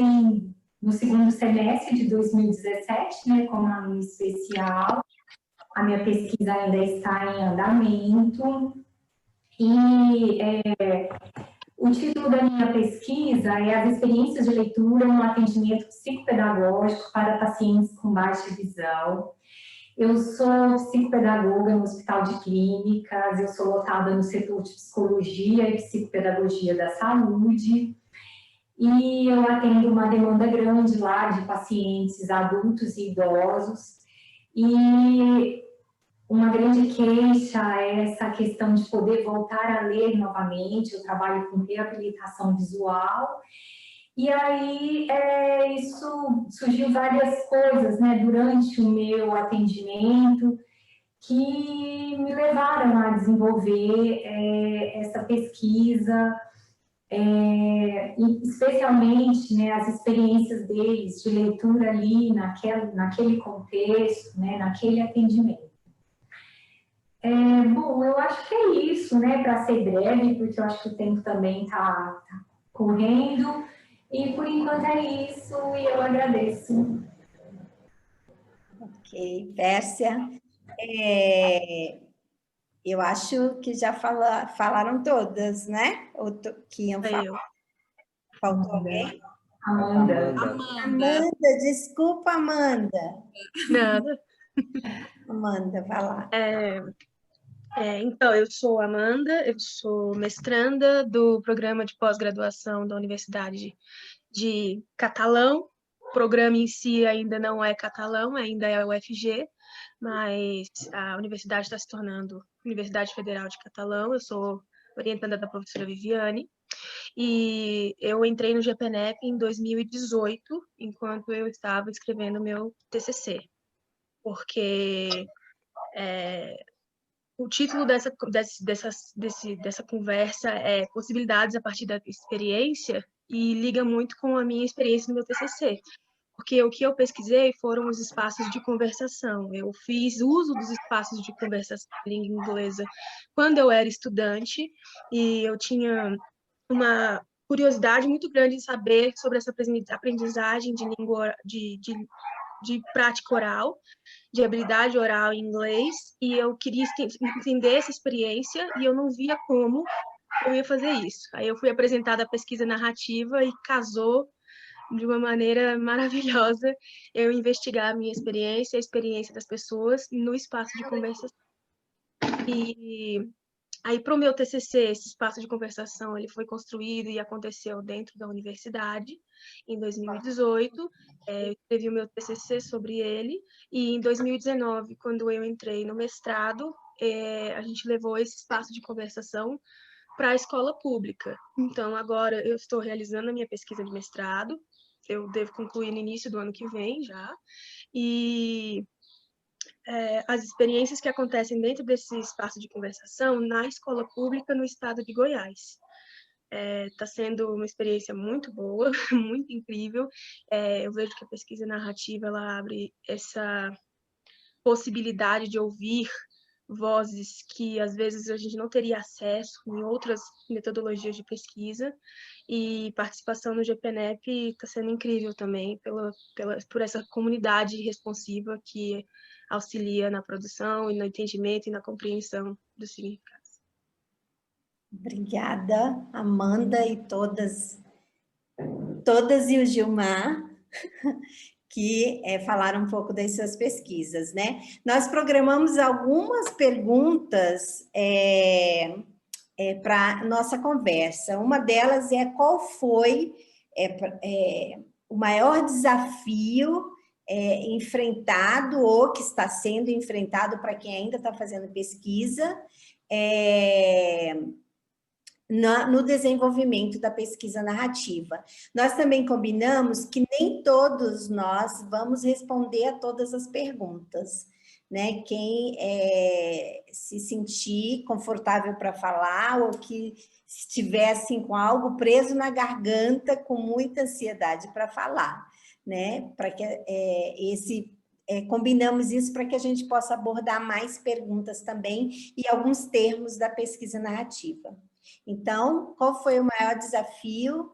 no segundo semestre de 2017, né, como aluna especial. A minha pesquisa ainda está em andamento. E o título da minha pesquisa é As experiências de leitura no atendimento psicopedagógico para pacientes com baixa visão. Eu sou psicopedagoga no Hospital de Clínicas, eu sou lotada no setor de Psicologia e Psicopedagogia da Saúde, e eu atendo uma demanda grande lá de pacientes adultos e idosos, e uma grande queixa é essa questão de poder voltar a ler novamente. Eu trabalho com reabilitação visual, E aí, isso surgiu várias coisas, né, durante o meu atendimento, que me levaram a desenvolver essa pesquisa, especialmente, né, as experiências deles de leitura ali naquele contexto, né, naquele atendimento. Bom, eu acho que é isso, né, para ser breve, porque eu acho que o tempo também está correndo, e por enquanto é isso, e eu agradeço. Ok, Pérsia. Eu acho que já falaram todas, né? Que iam falar. Faltou alguém? Amanda. Amanda, desculpa, Amanda. Nada. Amanda, vai lá. Então, eu sou Amanda, eu sou mestranda do programa de pós-graduação da Universidade de Catalão. O programa em si ainda não é catalão, ainda é UFG, mas a universidade está se tornando Universidade Federal de Catalão. Eu sou orientanda da professora Viviane, e eu entrei no GPNEP em 2018, enquanto eu estava escrevendo meu TCC, porque o título dessa conversa é Possibilidades a partir da experiência, e liga muito com a minha experiência no meu TCC, porque o que eu pesquisei foram os espaços de conversação. Eu fiz uso dos espaços de conversação em língua inglesa quando eu era estudante, e eu tinha uma curiosidade muito grande em saber sobre essa aprendizagem de língua, de prática oral, de habilidade oral em inglês, e eu queria entender essa experiência, e eu não via como eu ia fazer isso. Aí eu fui apresentada a pesquisa narrativa e casou de uma maneira maravilhosa eu investigar a minha experiência, a experiência das pessoas no espaço de conversação. E aí, para o meu TCC, esse espaço de conversação ele foi construído e aconteceu dentro da universidade, em 2018. Eu escrevi o meu TCC sobre ele, e em 2019, quando eu entrei no mestrado, a gente levou esse espaço de conversação para a escola pública. Então, agora eu estou realizando a minha pesquisa de mestrado, eu devo concluir no início do ano que vem já, e as experiências que acontecem dentro desse espaço de conversação na escola pública no estado de Goiás. Está sendo uma experiência muito boa, muito incrível. Eu vejo que a pesquisa narrativa ela abre essa possibilidade de ouvir vozes que às vezes a gente não teria acesso em outras metodologias de pesquisa, e participação no GPNEP está sendo incrível também por essa comunidade responsiva que auxilia na produção e no entendimento e na compreensão dos significados. Obrigada, Amanda, e todas e o Gilmar, que falaram um pouco das suas pesquisas, né? Nós programamos algumas perguntas para nossa conversa. Uma delas é qual foi o maior desafio enfrentado ou que está sendo enfrentado para quem ainda está fazendo pesquisa no desenvolvimento da pesquisa narrativa. Nós também combinamos que nem todos nós vamos responder a todas as perguntas, né? Quem se sentir confortável para falar ou que estiver assim, com algo preso na garganta, com muita ansiedade para falar, né? Para que combinamos isso para que a gente possa abordar mais perguntas também e alguns termos da pesquisa narrativa. Então, qual foi o maior desafio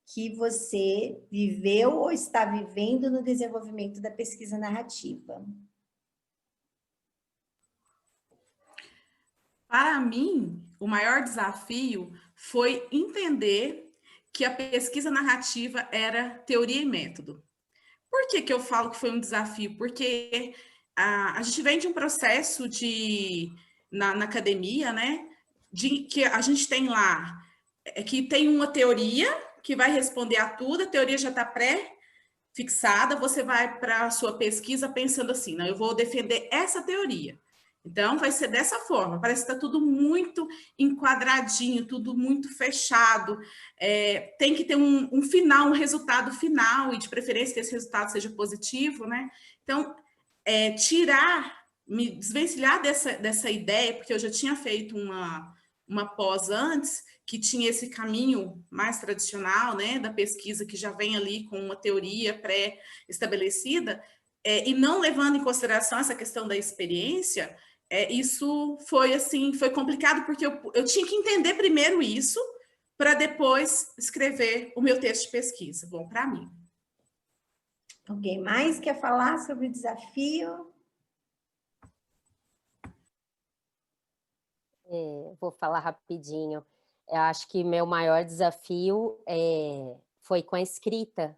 que você viveu ou está vivendo no desenvolvimento da pesquisa narrativa? Para mim, o maior desafio foi entender que a pesquisa narrativa era teoria e método. Por que eu falo que foi um desafio? Porque a gente vem de um processo na academia, né? Que a gente tem lá, que tem uma teoria que vai responder a tudo, a teoria já está pré-fixada, você vai para a sua pesquisa pensando assim, não, eu vou defender essa teoria. Então, vai ser dessa forma. Parece que está tudo muito enquadradinho, tudo muito fechado. Tem que ter um final, um resultado final, e de preferência que esse resultado seja positivo, né? Então, me desvencilhar dessa ideia, porque eu já tinha feito uma pós antes, que tinha esse caminho mais tradicional, né, da pesquisa, que já vem ali com uma teoria pré-estabelecida, e não levando em consideração essa questão da experiência. Isso foi assim, foi complicado, porque eu tinha que entender primeiro isso, para depois escrever o meu texto de pesquisa. Bom, para mim. Alguém mais quer falar sobre o desafio? Vou falar rapidinho. Eu acho que meu maior desafio foi com a escrita,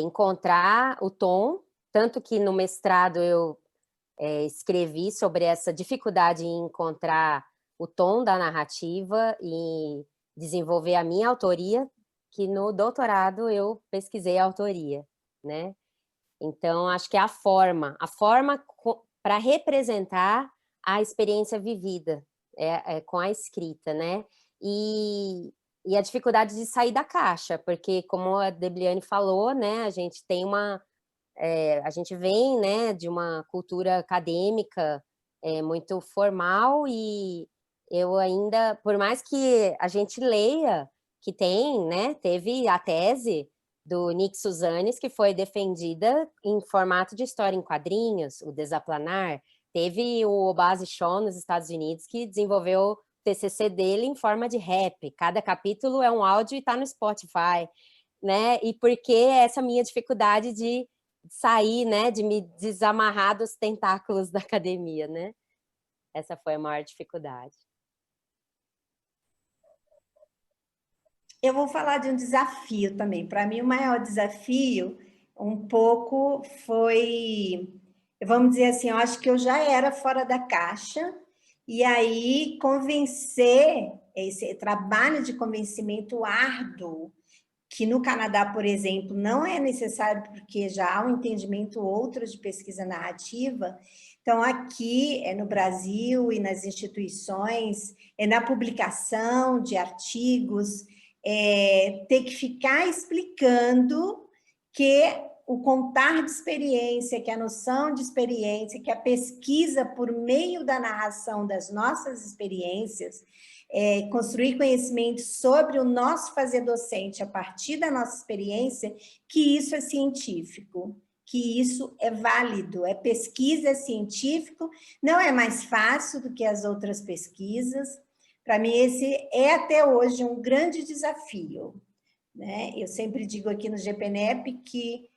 encontrar o tom, tanto que no mestrado eu escrevi sobre essa dificuldade em encontrar o tom da narrativa e desenvolver a minha autoria, que no doutorado eu pesquisei a autoria, né? Então, acho que é a forma para representar a experiência vivida com a escrita, né? E a dificuldade de sair da caixa, porque, como a Debliane falou, né, a gente tem a gente vem, né, de uma cultura acadêmica muito formal, e eu ainda, por mais que a gente leia, que teve a tese do Nick Suzanes, que foi defendida em formato de história em quadrinhos, o Desaplanar. Teve o Obase Shaw, nos Estados Unidos, que desenvolveu o TCC dele em forma de rap. Cada capítulo é um áudio e está no Spotify, né? E porque essa minha dificuldade de sair, né, de me desamarrar dos tentáculos da academia, né? Essa foi a maior dificuldade. Eu vou falar de um desafio também. Para mim, o maior desafio, um pouco, foi, vamos dizer assim, eu acho que eu já era fora da caixa, e aí convencer, esse trabalho de convencimento árduo, que no Canadá, por exemplo, não é necessário, porque já há um entendimento outro de pesquisa narrativa. Então, aqui no Brasil e nas instituições, na publicação de artigos, ter que ficar explicando que o contar de experiência, que a noção de experiência, que a pesquisa por meio da narração das nossas experiências, construir conhecimento sobre o nosso fazer docente a partir da nossa experiência, que isso é científico, que isso é válido, é pesquisa, é científico, não é mais fácil do que as outras pesquisas. Para mim, esse é até hoje um grande desafio, né? Eu sempre digo aqui no GPNEP que,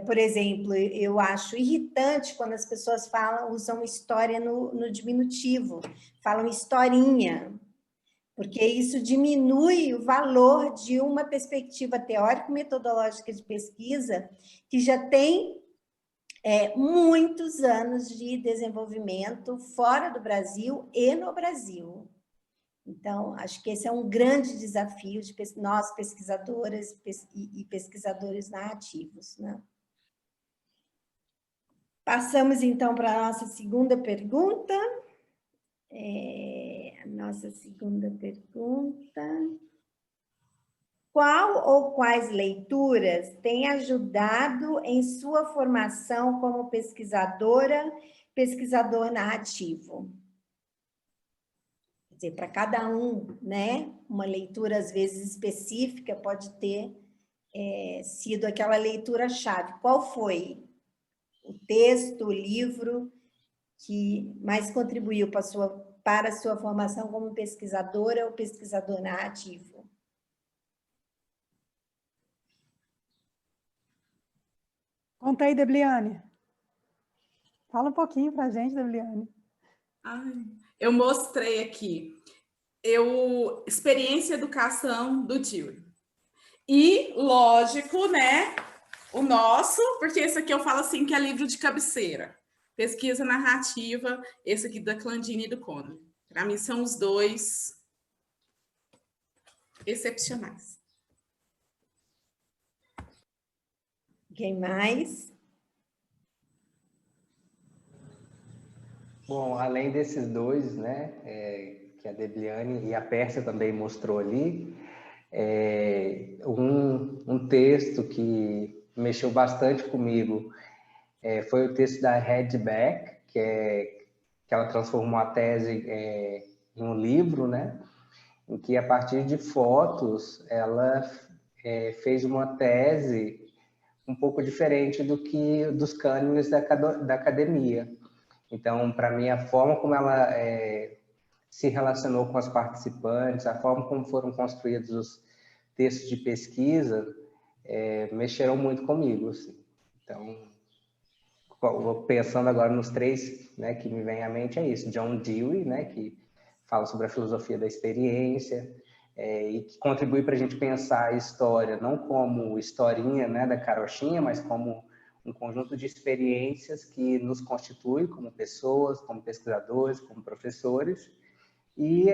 por exemplo, eu acho irritante quando as pessoas usam história no diminutivo, falam historinha, porque isso diminui o valor de uma perspectiva teórico-metodológica de pesquisa que já tem muitos anos de desenvolvimento fora do Brasil e no Brasil. Então, acho que esse é um grande desafio de nós, pesquisadoras e pesquisadores narrativos, né? Passamos, então, para a nossa segunda pergunta. A nossa segunda pergunta. Qual ou quais leituras têm ajudado em sua formação como pesquisador narrativo? Quer dizer, para cada um, né? Uma leitura, às vezes, específica pode ter sido aquela leitura-chave. Qual foi o texto, o livro que mais contribuiu para a sua formação como pesquisadora ou pesquisador narrativo? Conta aí, Debliane. Fala um pouquinho para a gente, Debliane. Eu mostrei aqui. Experiência e Educação do Dewey. E, lógico, né? O nosso, porque esse aqui eu falo assim que é livro de cabeceira. Pesquisa narrativa, esse aqui da Clandine e do Connelly. Para mim são os dois excepcionais. Quem mais? Bom, além desses dois, né, que a Debliane e a Pérsia também mostrou ali, um texto que mexeu bastante comigo foi o texto da Heidi Beck, que ela transformou a tese em um livro, né, em que, a partir de fotos, ela fez uma tese um pouco diferente dos cânones da academia. Então, para mim, a forma como ela se relacionou com as participantes, a forma como foram construídos os textos de pesquisa, mexeram muito comigo. Assim. Então, pensando agora nos três, né, que me vem à mente, é isso. John Dewey, né, que fala sobre a filosofia da experiência, e que contribui para a gente pensar a história não como historinha, né, da carochinha, mas como um conjunto de experiências que nos constitui como pessoas, como pesquisadores, como professores. E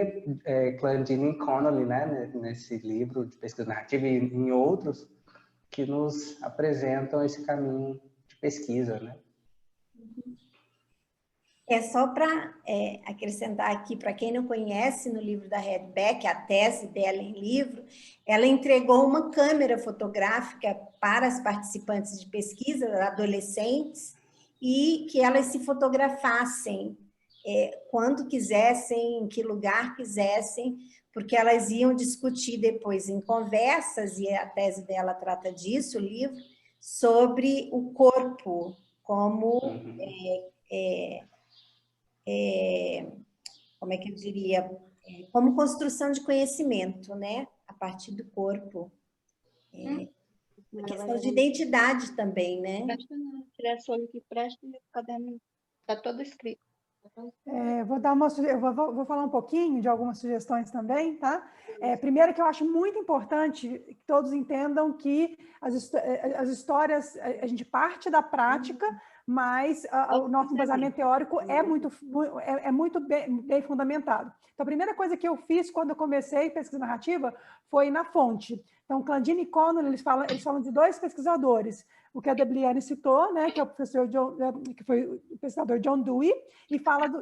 Clandine Connolly, né, nesse livro de pesquisa narrativa e em outros, que nos apresentam esse caminho de pesquisa, né? Só para acrescentar aqui, para quem não conhece, no livro da Heidi Beck, a tese dela em livro, ela entregou uma câmera fotográfica para as participantes de pesquisa, adolescentes, e que elas se fotografassem quando quisessem, em que lugar quisessem, porque elas iam discutir depois em conversas, e a tese dela trata disso, o livro, sobre o corpo como... como é que eu diria, como construção de conhecimento, né? A partir do corpo. Questão de identidade também, né? Presta não, tirar folha que presta e o caderno está todo escrito. Vou falar um pouquinho de algumas sugestões também, tá? Primeiro, que eu acho muito importante que todos entendam que as histórias, a gente parte da prática, mas o nosso embasamento teórico é muito bem fundamentado. Então, a primeira coisa que eu fiz quando eu comecei pesquisa narrativa foi na fonte. Então, Clandine e Connolly, eles falam de dois pesquisadores, o que a Debliane citou, né, que é o professor que foi o pesquisador John Dewey, e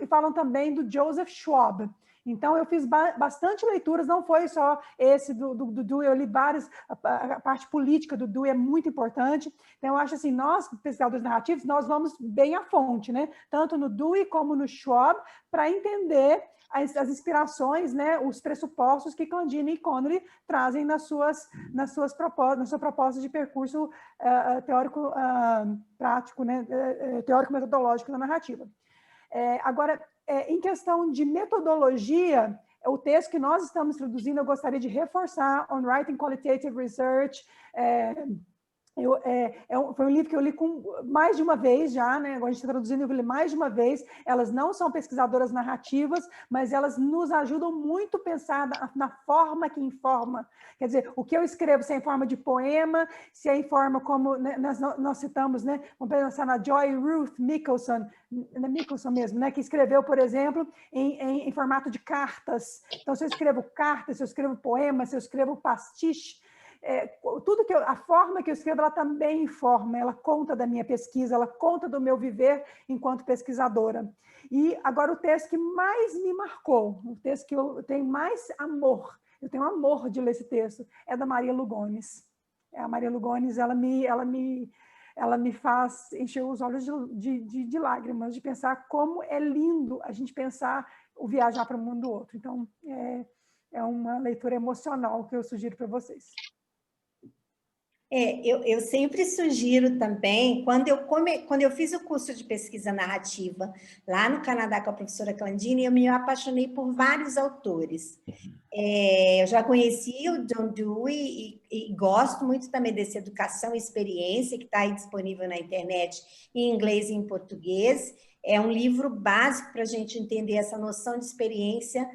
falam também do Joseph Schwab. Então, eu fiz bastante leituras, não foi só esse do Dewey, eu li várias, a parte política do Dewey é muito importante. Então, eu acho assim, nós, pesquisadores narrativos, nós vamos bem à fonte, né? Tanto no Dewey como no Schwab, para entender as inspirações, né, os pressupostos que Clandine e Connolly trazem na sua proposta de percurso teórico prático, né, teórico-metodológico da narrativa. Agora, em questão de metodologia, o texto que nós estamos traduzindo, eu gostaria de reforçar, On Writing Qualitative Research, foi um livro que eu li mais de uma vez já, né? Agora a gente está traduzindo, eu li mais de uma vez. Elas não são pesquisadoras narrativas, mas elas nos ajudam muito a pensar na forma que informa. Quer dizer, o que eu escrevo, se é em forma de poema, se é em forma como, né, nós citamos, né? Vamos pensar na Joy Ruth Michelson mesmo, né? Que escreveu, por exemplo, em formato de cartas. Então, se eu escrevo cartas, se eu escrevo poema, se eu escrevo pastiche, a forma que eu escrevo, ela também informa, ela conta da minha pesquisa, ela conta do meu viver enquanto pesquisadora. E agora o texto que mais me marcou, o texto que eu tenho mais amor, eu tenho amor de ler esse texto, é da Maria Lugones. A Maria Lugones, ela me faz encher os olhos de lágrimas, de pensar como é lindo a gente pensar o viajar para o mundo do outro. Então, é uma leitura emocional que eu sugiro para vocês. Eu sempre sugiro também, quando eu fiz o curso de pesquisa narrativa lá no Canadá com a professora Clandine, eu me apaixonei por vários autores. Eu já conheci o John Dewey e gosto muito também desse Educação e Experiência, que está aí disponível na internet em inglês e em português. É um livro básico para a gente entender essa noção de experiência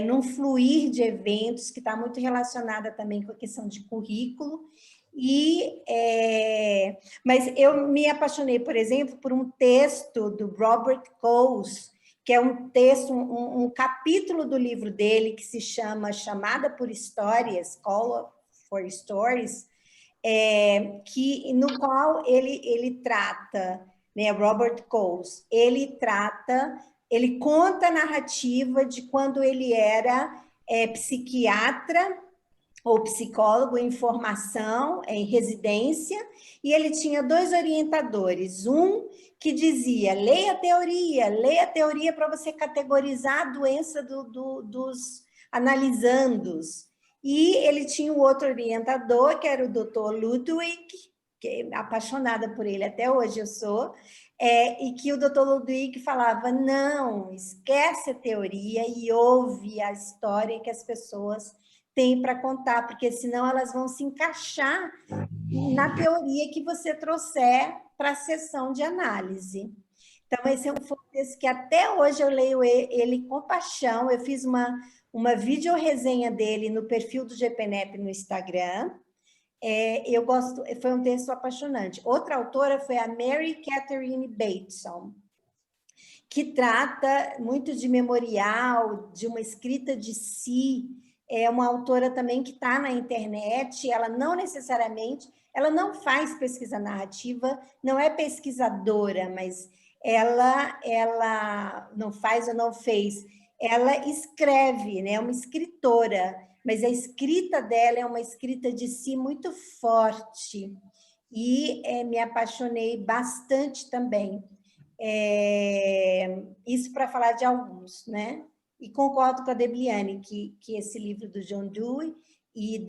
num fluir de eventos, que está muito relacionada também com a questão de currículo. Mas eu me apaixonei, por exemplo, por um texto do Robert Coase, que é um texto, um capítulo do livro dele que se chama Chamada por Histórias, Call for Stories, no qual ele trata né, Robert Coles, ele conta a narrativa de quando ele era psiquiatra ou psicólogo em formação, em residência, e ele tinha 2 orientadores, um que dizia, leia a teoria para você categorizar a doença dos analisandos. E ele tinha o outro orientador, que era o Dr. Ludwig, que é apaixonada por ele, até hoje eu sou, e que o Dr. Ludwig falava, não, esquece a teoria e ouve a história que as pessoas têm para contar, porque senão elas vão se encaixar na teoria que você trouxer para a sessão de análise. Então, esse é um texto que até hoje eu leio ele com paixão. Eu fiz uma videoresenha dele no perfil do GPNEP no Instagram. Eu gosto, foi um texto apaixonante. Outra autora foi a Mary Catherine Bateson, que trata muito de memorial, de uma escrita de si. É uma autora também que está na internet, ela não necessariamente, ela não faz pesquisa narrativa, não é pesquisadora, mas ela não faz ou não fez, ela escreve, né? É uma escritora, mas a escrita dela é uma escrita de si muito forte, e me apaixonei bastante também. Isso para falar de alguns, né? E concordo com a Debiane que esse livro do John Dewey e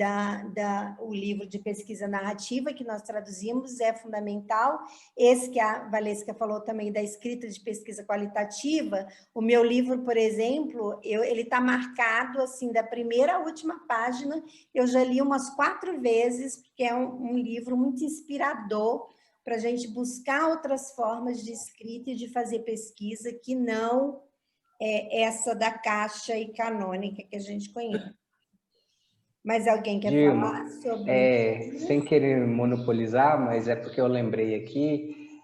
o livro de pesquisa narrativa que nós traduzimos é fundamental. Esse que a Valesca falou também da escrita de pesquisa qualitativa, o meu livro, por exemplo, ele está marcado assim, da primeira à última página, eu já li umas 4 vezes, porque é um livro muito inspirador para a gente buscar outras formas de escrita e de fazer pesquisa que não essa da caixa e canônica que a gente conhece. Mas alguém quer falar sobre... Sem querer monopolizar, mas é porque eu lembrei aqui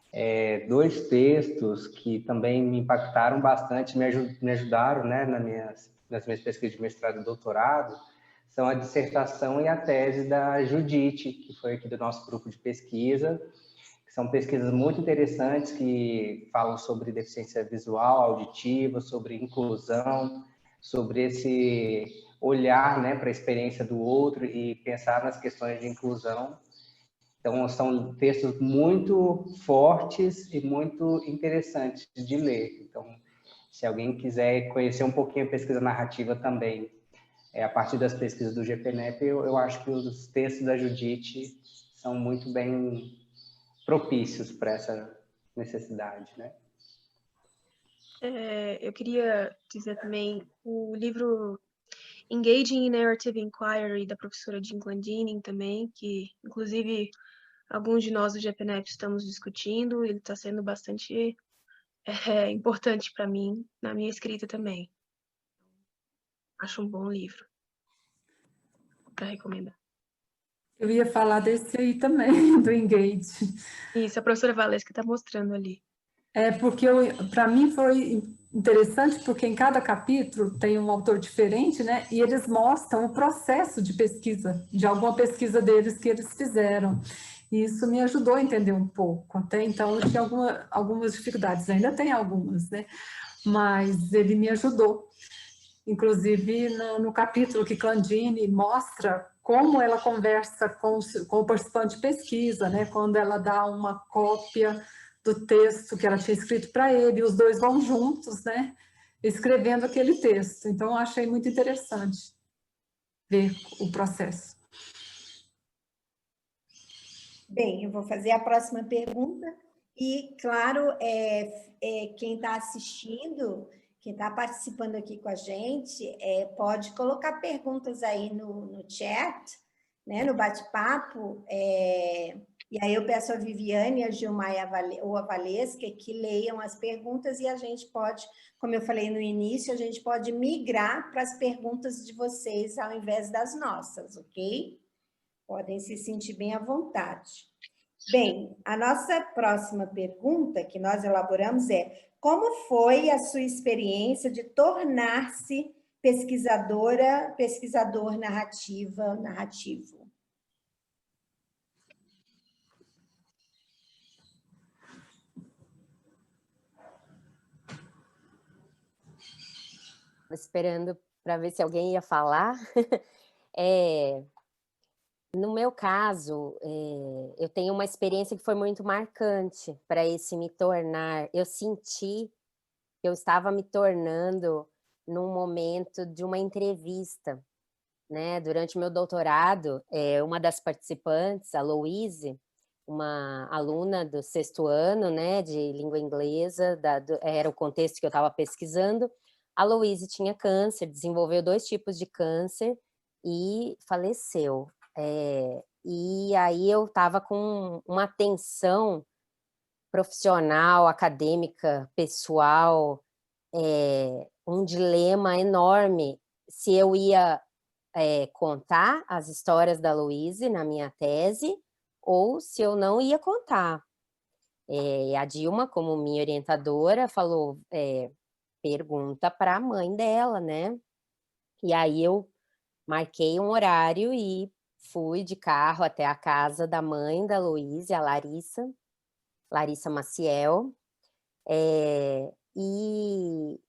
2 textos que também me impactaram bastante, me ajudaram, né, nas minhas pesquisas de mestrado e doutorado, são a dissertação e a tese da Judite, que foi aqui do nosso grupo de pesquisa. São pesquisas muito interessantes que falam sobre deficiência visual, auditiva, sobre inclusão, sobre esse olhar, né, para a experiência do outro e pensar nas questões de inclusão. Então, são textos muito fortes e muito interessantes de ler. Então, se alguém quiser conhecer um pouquinho a pesquisa narrativa também, a partir das pesquisas do GPNEP, eu acho que os textos da Judite são muito bem propícios para essa necessidade, né? Eu queria dizer também o livro Engaging in Narrative Inquiry, da professora Jean Glendinning também, que, inclusive, alguns de nós do GPNEP estamos discutindo, ele está sendo bastante importante para mim, na minha escrita também. Acho um bom livro para recomendar. Eu ia falar desse aí também, do Engage. Isso, a professora Valesca está mostrando ali. Porque para mim foi interessante, porque em cada capítulo tem um autor diferente, né? E eles mostram o processo de pesquisa, de alguma pesquisa deles que eles fizeram. E isso me ajudou a entender um pouco. Até então eu tinha algumas dificuldades, ainda tem algumas, né? Mas ele me ajudou. Inclusive no capítulo que Clandine mostra como ela conversa com o participante de pesquisa, né? Quando ela dá uma cópia do texto que ela tinha escrito para ele, e os dois vão juntos, né? Escrevendo aquele texto. Então, eu achei muito interessante ver o processo. Bem, eu vou fazer a próxima pergunta. E, claro, quem está assistindo, quem está participando aqui com a gente, pode colocar perguntas aí no chat, né, no bate-papo. E aí eu peço a Viviane, a Gilmar ou a Valesca que leiam as perguntas e a gente pode, como eu falei no início, a gente pode migrar para as perguntas de vocês ao invés das nossas, ok? Podem se sentir bem à vontade. Bem, a nossa próxima pergunta que nós elaboramos é: como foi a sua experiência de tornar-se pesquisador narrativo? esperando para ver se alguém ia falar. No meu caso, eu tenho uma experiência que foi muito marcante para esse me tornar. Eu senti que eu estava me tornando num momento de uma entrevista, né? Durante o meu doutorado, uma das participantes, a Louise, uma aluna do 6º ano, né, de língua inglesa, era o contexto que eu estava pesquisando. A Louise tinha câncer, desenvolveu 2 tipos de câncer e faleceu. E aí eu estava com uma tensão profissional, acadêmica, pessoal, um dilema enorme se eu ia contar as histórias da Louise na minha tese ou se eu não ia contar. A Dilma, como minha orientadora, falou, pergunta para a mãe dela, né? E aí eu marquei um horário e fui de carro até a casa da mãe da Louise, a Larissa Maciel, e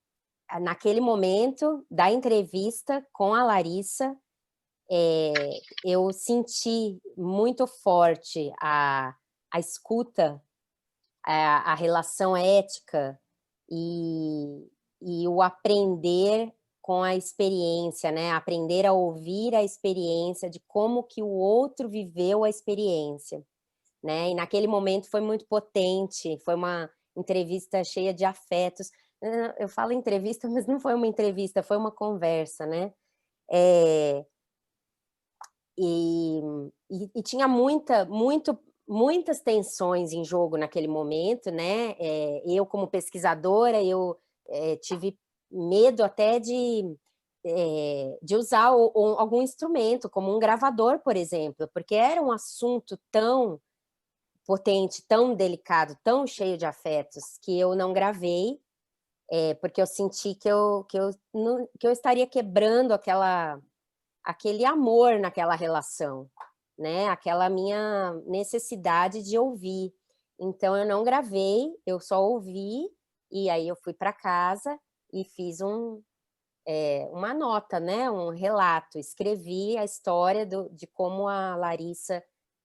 naquele momento da entrevista com a Larissa, eu senti muito forte a escuta, a relação ética e o aprender com a experiência, né? Aprender a ouvir a experiência de como que o outro viveu a experiência, né? E naquele momento foi muito potente, foi uma entrevista cheia de afetos. Eu falo entrevista, mas não foi uma entrevista, foi uma conversa, né? E tinha muitas tensões em jogo naquele momento, né? Eu, como pesquisadora, eu tive medo até de usar algum instrumento, como um gravador, por exemplo, porque era um assunto tão potente, tão delicado, tão cheio de afetos, que eu não gravei, porque eu senti que eu estaria quebrando aquele amor naquela relação, né? Aquela minha necessidade de ouvir. Então, eu não gravei, eu só ouvi, e aí eu fui para casa e fiz uma nota, né? Um relato, escrevi a história de como a Larissa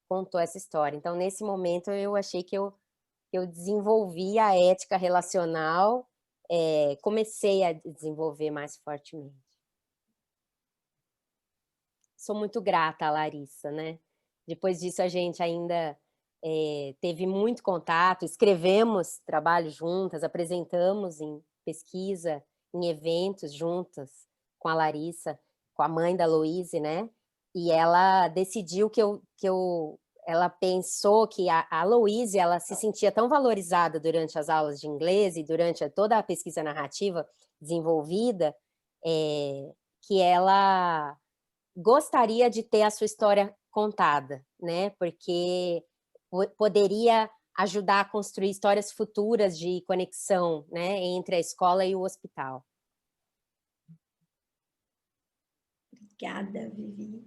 contou essa história. Então, nesse momento, eu achei que eu desenvolvi a ética relacional, comecei a desenvolver mais fortemente. Sou muito grata à Larissa, né? Depois disso, a gente ainda teve muito contato, escrevemos trabalho juntas, apresentamos em pesquisa, em eventos juntas com a Larissa, com a mãe da Louise, né? E ela decidiu ela pensou que a Louise, ela se sentia tão valorizada durante as aulas de inglês e durante toda a pesquisa narrativa desenvolvida, que ela gostaria de ter a sua história contada, né? Porque poderia ajudar a construir histórias futuras de conexão, né, entre a escola e o hospital. Obrigada, Vivi.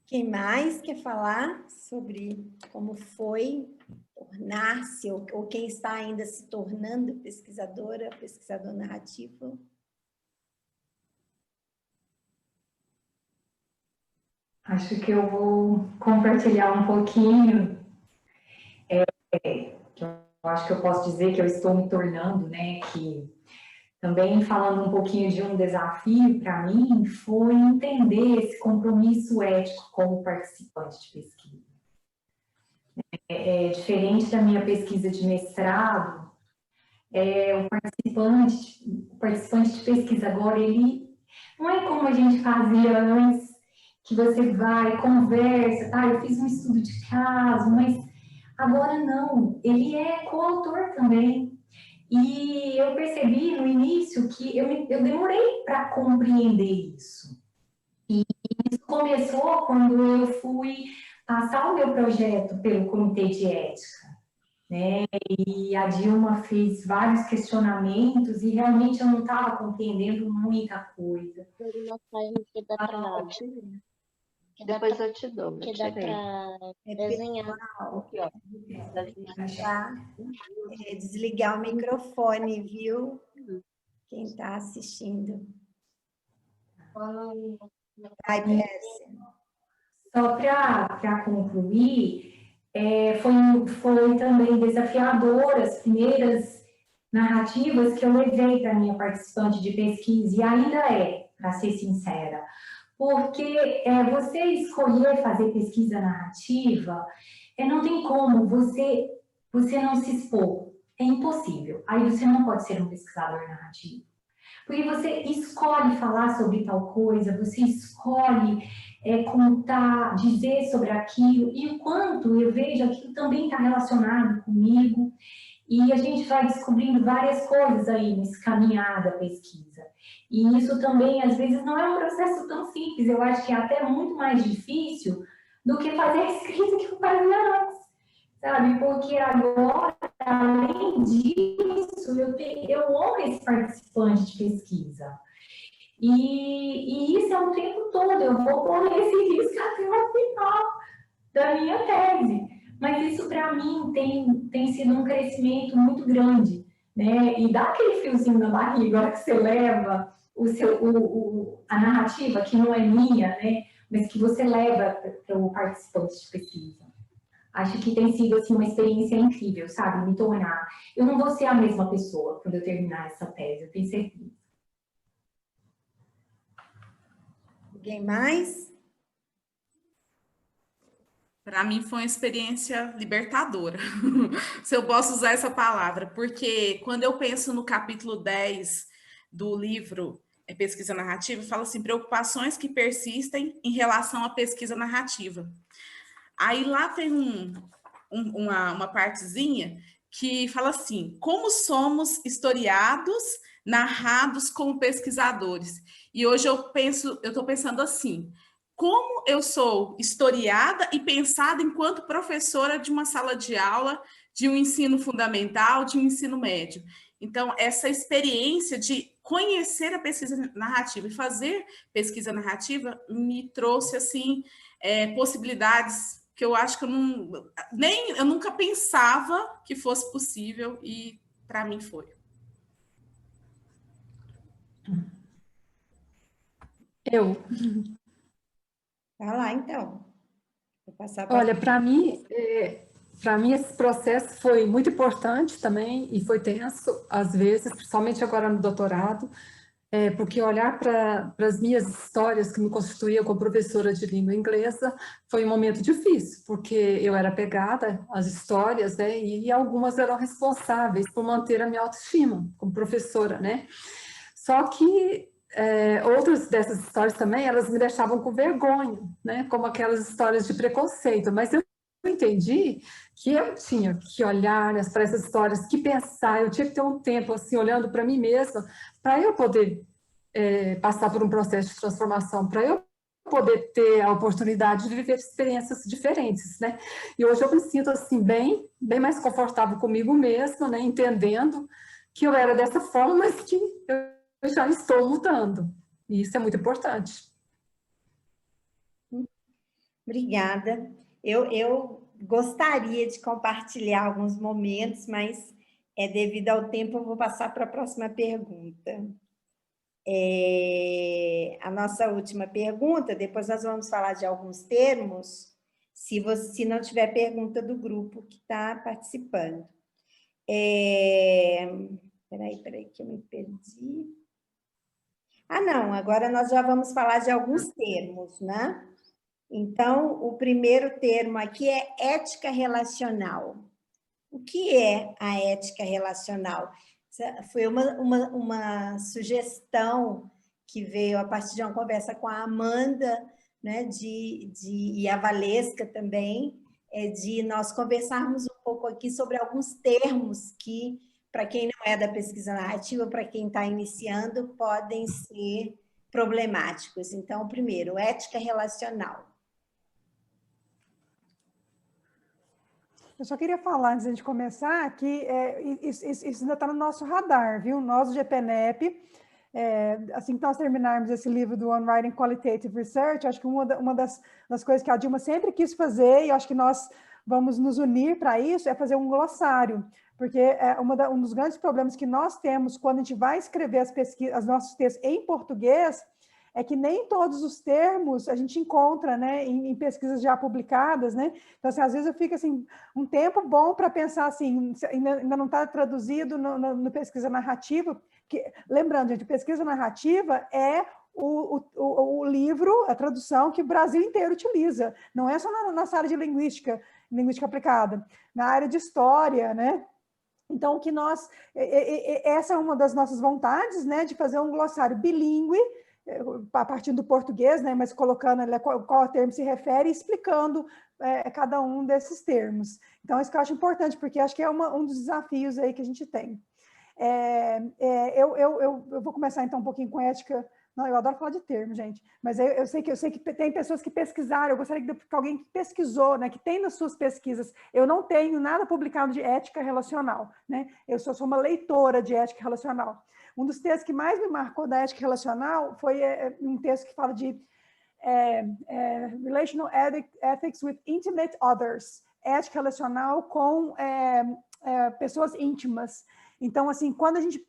Quem mais quer falar sobre como foi tornar-se, ou quem está ainda se tornando pesquisador narrativo? Acho que eu vou compartilhar um pouquinho. Que eu acho que eu posso dizer que eu estou me tornando, né? Que também falando um pouquinho de um desafio para mim foi entender esse compromisso ético como participante de pesquisa. Diferente da minha pesquisa de mestrado, o participante de pesquisa agora, ele não é como a gente fazia antes, que você vai, conversa, tá? Eu fiz um estudo de caso, mas agora não, ele é coautor também. E eu percebi no início que eu demorei para compreender isso. E isso começou quando eu fui passar o meu projeto pelo Comitê de Ética, né? E a Dilma fez vários questionamentos e realmente eu não estava compreendendo muita coisa. Depois eu te dou. Que dá para desenhar. Aqui, ó. Desligar o microfone, viu? quem está assistindo. Vai, Pérsia. Só para concluir, foi também desafiador as primeiras narrativas que eu levei para minha participante de pesquisa, e ainda para ser sincera, porque você escolher fazer pesquisa narrativa, não tem como você não se expor, é impossível. Aí você não pode ser um pesquisador narrativo. Porque você escolhe falar sobre tal coisa, você escolhe contar, dizer sobre aquilo, e o quanto eu vejo aquilo também está relacionado comigo, e a gente vai descobrindo várias coisas aí nesse caminhar da pesquisa. E isso também, às vezes, não é um processo tão simples, eu acho que é até muito mais difícil do que fazer a escrita que eu fazia antes, sabe? Porque agora, além disso, eu honro esse participante de pesquisa. E isso é o tempo todo, eu vou correr esse risco até o final da minha tese. Mas isso, para mim, tem sido um crescimento muito grande, né? E dá aquele fiozinho na barriga, a hora que você leva a narrativa, que não é minha, né? Mas que você leva para o participante de pesquisa. Acho que tem sido assim, uma experiência incrível, sabe? Me tornar. Eu não vou ser a mesma pessoa quando eu terminar essa tese, eu tenho certeza. Alguém mais? Para mim foi uma experiência libertadora, se eu posso usar essa palavra, porque quando eu penso no capítulo 10 do livro Pesquisa Narrativa, fala assim, preocupações que persistem em relação à pesquisa narrativa. Aí lá tem uma partezinha que fala assim, como somos historiados, narrados como pesquisadores. E hoje eu estou pensando assim, como eu sou historiada e pensada enquanto professora de uma sala de aula, de um ensino fundamental, de um ensino médio. Então, essa experiência de conhecer a pesquisa narrativa e fazer pesquisa narrativa me trouxe, assim, possibilidades que eu acho que eu nunca pensava que fosse possível e para mim foi. Vai lá, então. Vou passar Olha, para mim esse processo foi muito importante também e foi tenso, às vezes, principalmente agora no doutorado, porque olhar para as minhas histórias que me constituía como professora de língua inglesa foi um momento difícil, porque eu era apegada às histórias, né, e algumas eram responsáveis por manter a minha autoestima como professora, né? Só que outras dessas histórias também, elas me deixavam com vergonha, né? Como aquelas histórias de preconceito, mas eu entendi que eu tinha que olhar para essas histórias, que pensar, eu tinha que ter um tempo assim, olhando para mim mesma, para eu poder passar por um processo de transformação, para eu poder ter a oportunidade de viver experiências diferentes, né? E hoje eu me sinto assim, bem mais confortável comigo mesma, né? Entendendo que eu era dessa forma, mas que eu já estou mudando. E isso é muito importante. Obrigada. Eu gostaria de compartilhar alguns momentos, mas devido ao tempo eu vou passar para a próxima pergunta. A nossa última pergunta, depois nós vamos falar de alguns termos, se não tiver pergunta do grupo que está participando. Peraí, que eu me perdi. Não, agora nós já vamos falar de alguns termos, né? Então, o primeiro termo aqui é ética relacional. O que é a ética relacional? Foi uma sugestão que veio a partir de uma conversa com a Amanda, né, e a Valesca também, de nós conversarmos um pouco aqui sobre alguns termos que, para quem não é da pesquisa narrativa, para quem está iniciando, podem ser problemáticos. Então, primeiro, ética relacional. Eu só queria falar, antes de começar, que isso ainda está no nosso radar, viu? Nós, do GPNEP, assim que nós terminarmos esse livro do On Writing Qualitative Research, acho que uma das coisas que a Dilma sempre quis fazer, e acho que nós vamos nos unir para isso, é fazer um glossário, porque um dos grandes problemas que nós temos quando a gente vai escrever os nossos textos em português é que nem todos os termos a gente encontra, né, em pesquisas já publicadas, né? Então, assim, às vezes eu fico assim, um tempo bom para pensar assim, ainda não está traduzido no pesquisa narrativa, lembrando, gente, pesquisa narrativa é o livro, a tradução que o Brasil inteiro utiliza, não é só na nossa área de linguística aplicada, na área de história, né? Então, essa é uma das nossas vontades, né, de fazer um glossário bilíngue, a partir do português, né, mas colocando ali qual termo se refere e explicando cada um desses termos. Então, isso que eu acho importante, porque acho que é um dos desafios aí que a gente tem. Eu vou começar, então, um pouquinho com ética. Não, eu adoro falar de termos, gente, mas eu sei que tem pessoas que pesquisaram, eu gostaria que alguém que pesquisou, né, que tem nas suas pesquisas. Eu não tenho nada publicado de ética relacional, né? Eu sou uma leitora de ética relacional. Um dos textos que mais me marcou da ética relacional foi um texto que fala de Relational Ethics with Intimate Others, ética relacional com pessoas íntimas. Então, assim, quando a gente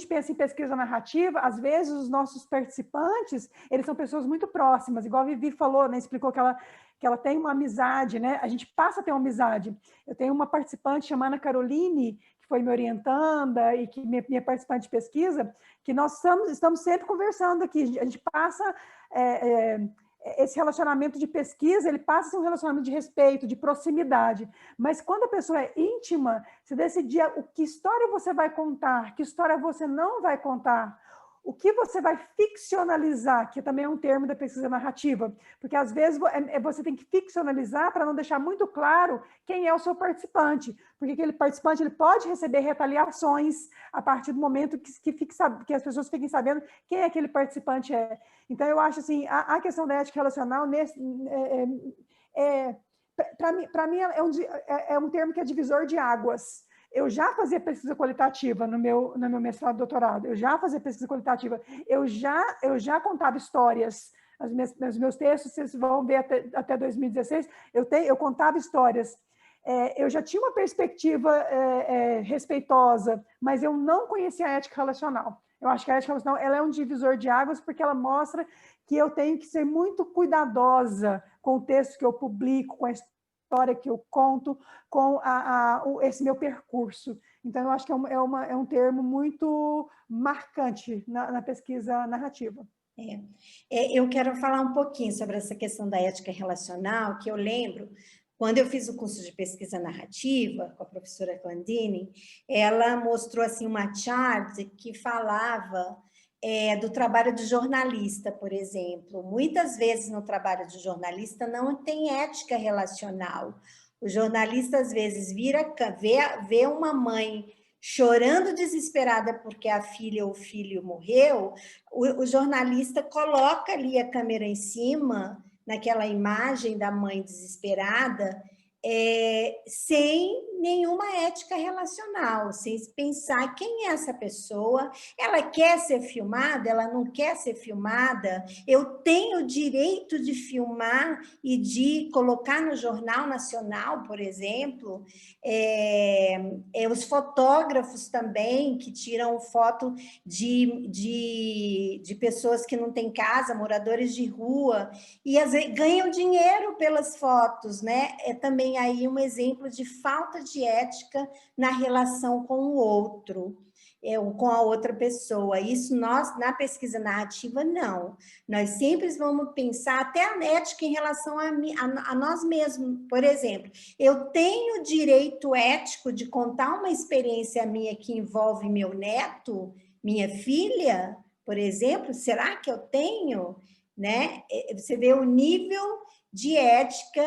pensa em pesquisa narrativa, às vezes os nossos participantes, eles são pessoas muito próximas, igual a Vivi falou, né, explicou que ela tem uma amizade, né? A gente passa a ter uma amizade. Eu tenho uma participante chamada Caroline, que foi me orientanda e que minha participante de pesquisa, que nós estamos sempre conversando aqui. A gente passa esse relacionamento de pesquisa, ele passa a ser um relacionamento de respeito, de proximidade. Mas quando a pessoa é íntima, você decidir que história você vai contar, que história você não vai contar, o que você vai ficcionalizar, que também é um termo da pesquisa narrativa, porque às vezes você tem que ficcionalizar para não deixar muito claro quem é o seu participante, porque aquele participante ele pode receber retaliações a partir do momento que as pessoas fiquem sabendo quem aquele participante é. Então, eu acho assim, a questão da ética relacional, para mim, é um termo que é divisor de águas. Eu já fazia pesquisa qualitativa no meu mestrado e doutorado, eu já fazia pesquisa qualitativa, eu já contava histórias, os meus textos, vocês vão ver até 2016, eu contava histórias. Eu já tinha uma perspectiva respeitosa, mas eu não conhecia a ética relacional. Eu acho que a ética relacional ela é um divisor de águas porque ela mostra que eu tenho que ser muito cuidadosa com o texto que eu publico, com a história que eu conto, com esse meu percurso. Então, eu acho que é um termo muito marcante na pesquisa narrativa. Eu quero falar um pouquinho sobre essa questão da ética relacional, que eu lembro, quando eu fiz o curso de pesquisa narrativa com a professora Clandini, ela mostrou assim, uma chart que falava do trabalho de jornalista, por exemplo. Muitas vezes no trabalho de jornalista não tem ética relacional. O jornalista, às vezes, vê uma mãe chorando desesperada porque a filha ou o filho morreu, o jornalista coloca ali a câmera em cima, naquela imagem da mãe desesperada, sem nenhuma ética relacional, sem pensar quem é essa pessoa, ela quer ser filmada, ela não quer ser filmada, eu tenho o direito de filmar e de colocar no Jornal Nacional, por exemplo, os fotógrafos também, que tiram foto de pessoas que não têm casa, moradores de rua, e às vezes ganham dinheiro pelas fotos, né? É também aí um exemplo de falta de ética na relação com o outro, com a outra pessoa. Isso nós, na pesquisa narrativa, não. Nós sempre vamos pensar até a ética em relação a nós mesmos. Por exemplo, eu tenho direito ético de contar uma experiência minha que envolve meu neto, minha filha, por exemplo? Será que eu tenho? Né? Você vê o nível de ética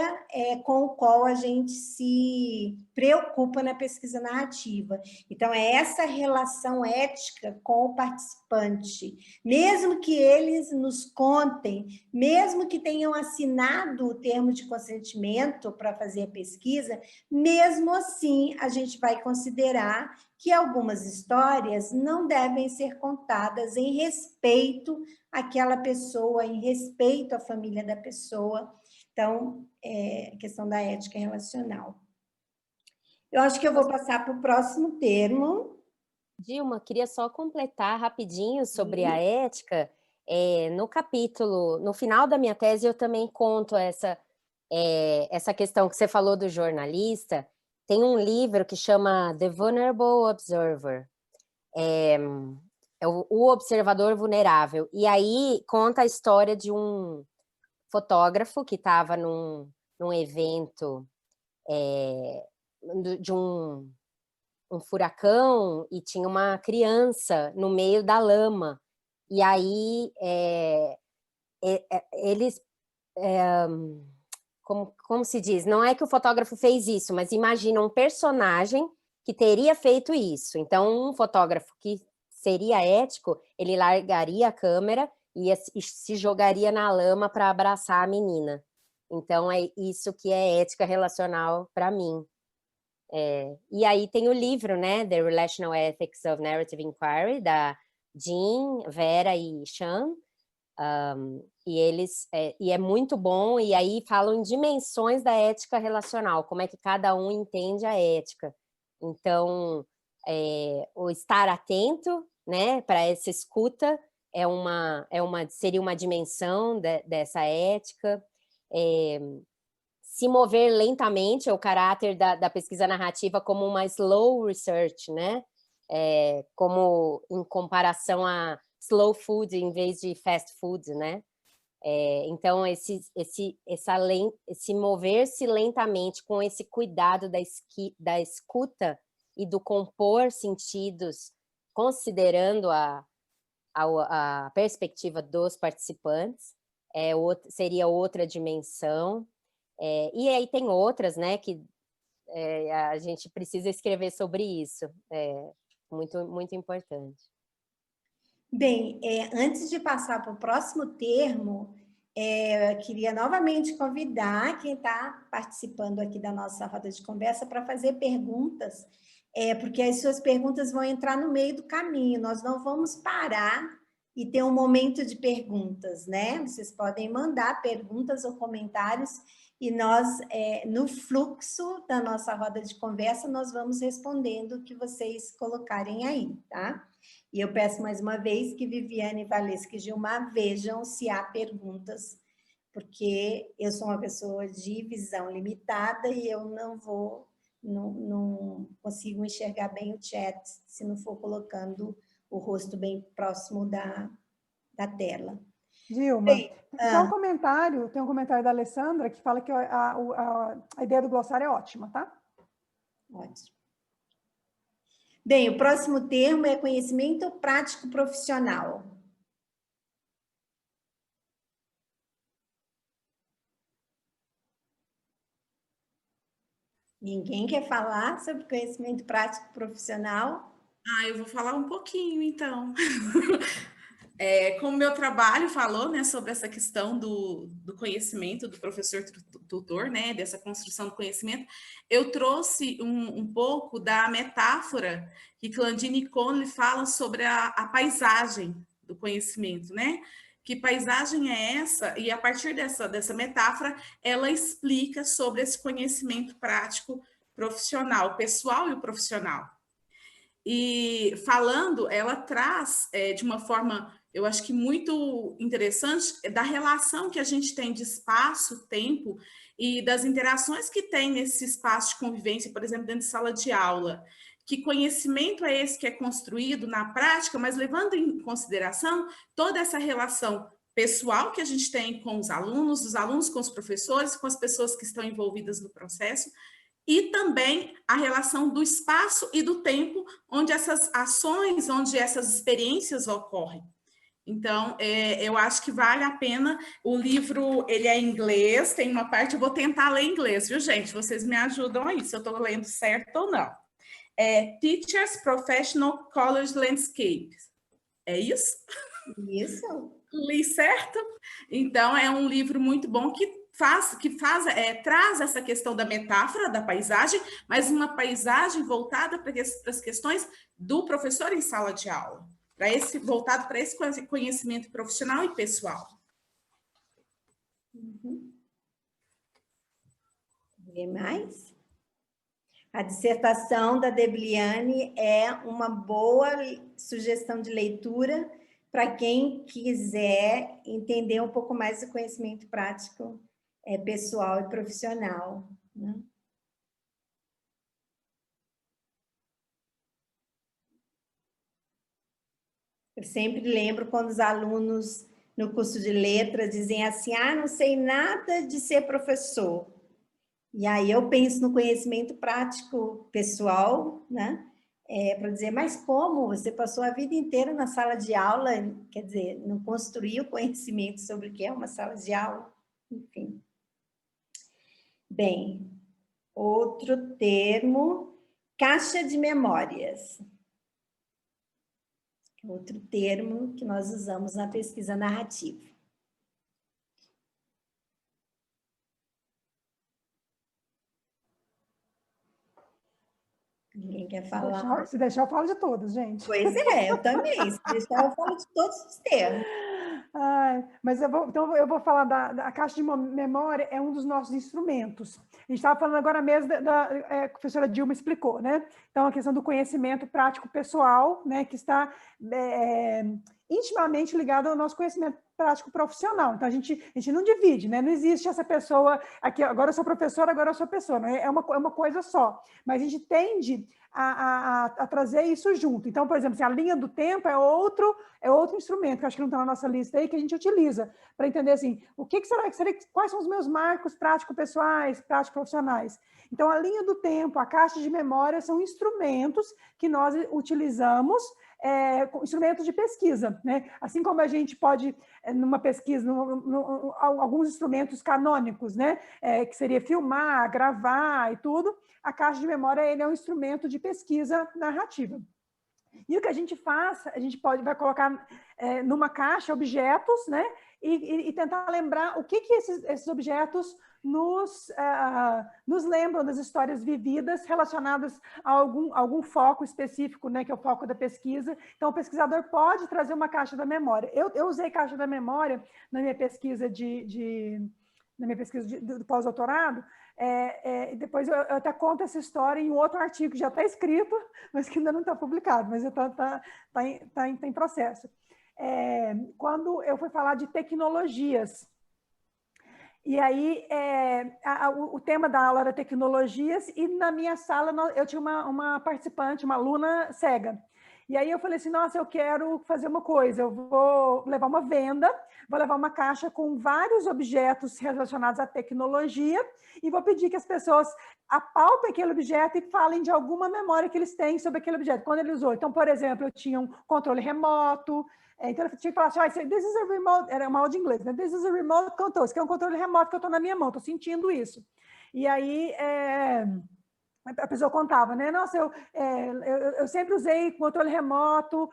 com o qual a gente se preocupa na pesquisa narrativa. Então, é essa relação ética com o participante. Mesmo que eles nos contem, mesmo que tenham assinado o termo de consentimento para fazer a pesquisa, mesmo assim, a gente vai considerar que algumas histórias não devem ser contadas em respeito àquela pessoa, em respeito à família da pessoa, Então, a questão da ética relacional. Eu acho que eu vou passar para o próximo termo. Dilma, queria só completar rapidinho sobre a ética. No capítulo, no final da minha tese, eu também conto essa questão que você falou do jornalista. Tem um livro que chama The Vulnerable Observer, o observador vulnerável. E aí conta a história de um fotógrafo que estava num evento de um furacão e tinha uma criança no meio da lama. E aí eles... como se diz? Não é que o fotógrafo fez isso, mas imagina um personagem que teria feito isso. Então, um fotógrafo que seria ético, ele largaria a câmera e se jogaria na lama para abraçar a menina. Então, é isso que é ética relacional para mim. E aí tem o livro, né, The Relational Ethics of Narrative Inquiry, da Jean, Vera e Sean, e é muito bom, e aí falam em dimensões da ética relacional, como é que cada um entende a ética. Então, o estar atento, né, para essa escuta seria uma dimensão dessa ética. Se mover lentamente, é o caráter da pesquisa narrativa como uma slow research, né? Como em comparação a slow food em vez de fast food, né? Então, esse mover-se lentamente com esse cuidado da escuta e do compor sentidos, considerando a perspectiva dos participantes, seria outra dimensão. E aí tem outras, né, que a gente precisa escrever sobre isso. Muito, muito importante. Bem, antes de passar para o próximo termo, eu queria novamente convidar quem está participando aqui da nossa roda de conversa para fazer perguntas, porque as suas perguntas vão entrar no meio do caminho, nós não vamos parar e ter um momento de perguntas, né? Vocês podem mandar perguntas ou comentários e nós, no fluxo da nossa roda de conversa, nós vamos respondendo o que vocês colocarem aí, tá? E eu peço mais uma vez que Viviane, Valesca e Gilmar vejam se há perguntas, porque eu sou uma pessoa de visão limitada e eu não consigo enxergar bem o chat se não for colocando o rosto bem próximo da tela. Dilma, só um comentário, tem um comentário da Alessandra que fala que a ideia do glossário é ótima, tá? Ótimo. Bem, o próximo termo é conhecimento prático profissional. Ninguém quer falar sobre conhecimento prático profissional? Eu vou falar um pouquinho, então. Como meu trabalho falou, né, sobre essa questão do conhecimento do professor tutor, né, dessa construção do conhecimento, eu trouxe um pouco da metáfora que Clandine Conley fala sobre a paisagem do conhecimento, né? Que paisagem é essa? E a partir dessa metáfora, ela explica sobre esse conhecimento prático profissional, pessoal e o profissional. E falando, ela traz de uma forma, eu acho que muito interessante, da relação que a gente tem de espaço, tempo e das interações que tem nesse espaço de convivência, por exemplo, dentro de sala de aula. Que conhecimento é esse que é construído na prática, mas levando em consideração toda essa relação pessoal que a gente tem com os alunos com os professores, com as pessoas que estão envolvidas no processo, e também a relação do espaço e do tempo onde essas ações, onde essas experiências ocorrem. Então, eu acho que vale a pena. O livro, ele é em inglês, tem uma parte, eu vou tentar ler em inglês, viu, gente? Vocês me ajudam aí, se eu estou lendo certo ou não. Teachers Professional College Landscape. É isso? Isso. Li certo? Então, é um livro muito bom que traz essa questão da metáfora da paisagem, mas uma paisagem voltada para as questões do professor em sala de aula, voltado para esse conhecimento profissional e pessoal. Uhum. Ver mais? A dissertação da Debliane é uma boa sugestão de leitura para quem quiser entender um pouco mais do conhecimento prático pessoal e profissional, né? Eu sempre lembro quando os alunos no curso de letras dizem assim, não sei nada de ser professor. E aí eu penso no conhecimento prático pessoal, né? Para dizer, mas como? Você passou a vida inteira na sala de aula, quer dizer, não construiu conhecimento sobre o que é uma sala de aula? Enfim. Bem, outro termo, caixa de memórias. Outro termo que nós usamos na pesquisa narrativa. Ninguém quer falar? Se deixar, eu falo de todos, gente. Pois é, eu também. Se deixar, eu falo de todos os termos. Mas então eu vou falar da caixa de memória, é um dos nossos instrumentos. A gente estava falando agora mesmo, a professora Dilma explicou, né? Então, a questão do conhecimento prático pessoal, né, que está intimamente ligado ao nosso conhecimento prático profissional. Então, a gente não divide, né? Não existe essa pessoa, aqui, agora eu sou professora, agora eu sou pessoa, não é? É uma coisa só. Mas a gente tende a trazer isso junto. Então, por exemplo, assim, a linha do tempo é outro instrumento, que eu acho que não está na nossa lista aí, que a gente utiliza para entender assim, quais são os meus marcos prático-pessoais, prático-profissionais. Então, a linha do tempo, a caixa de memória são instrumentos que nós utilizamos, instrumentos de pesquisa, né? Assim como a gente pode, numa pesquisa, alguns instrumentos canônicos, né? Que seria filmar, gravar e tudo, a caixa de memória ele é um instrumento de pesquisa narrativa. E o que a gente faz, a gente vai colocar numa caixa objetos, né? E tentar lembrar o que esses objetos nos lembram das histórias vividas relacionadas a algum foco específico, né, que é o foco da pesquisa. Então, o pesquisador pode trazer uma caixa da memória. Eu usei caixa da memória na minha pesquisa do pós-doutorado. Depois eu até conto essa história em um outro artigo que já está escrito, mas que ainda não está publicado, mas está em processo. Quando eu fui falar de tecnologias, e aí o tema da aula era tecnologias, e na minha sala eu tinha uma participante, uma aluna cega. E aí eu falei assim, nossa, eu quero fazer uma coisa, eu vou levar uma venda, vou levar uma caixa com vários objetos relacionados à tecnologia e vou pedir que as pessoas apalpem aquele objeto e falem de alguma memória que eles têm sobre aquele objeto, quando ele usou. Então, por exemplo, eu tinha um controle remoto, então eu tinha que falar assim, this is a remote, era uma aula de inglês, né? This is a remote control, que é um controle remoto que eu estou na minha mão, estou sentindo isso. E aí a pessoa contava, né? Nossa, eu sempre usei controle remoto,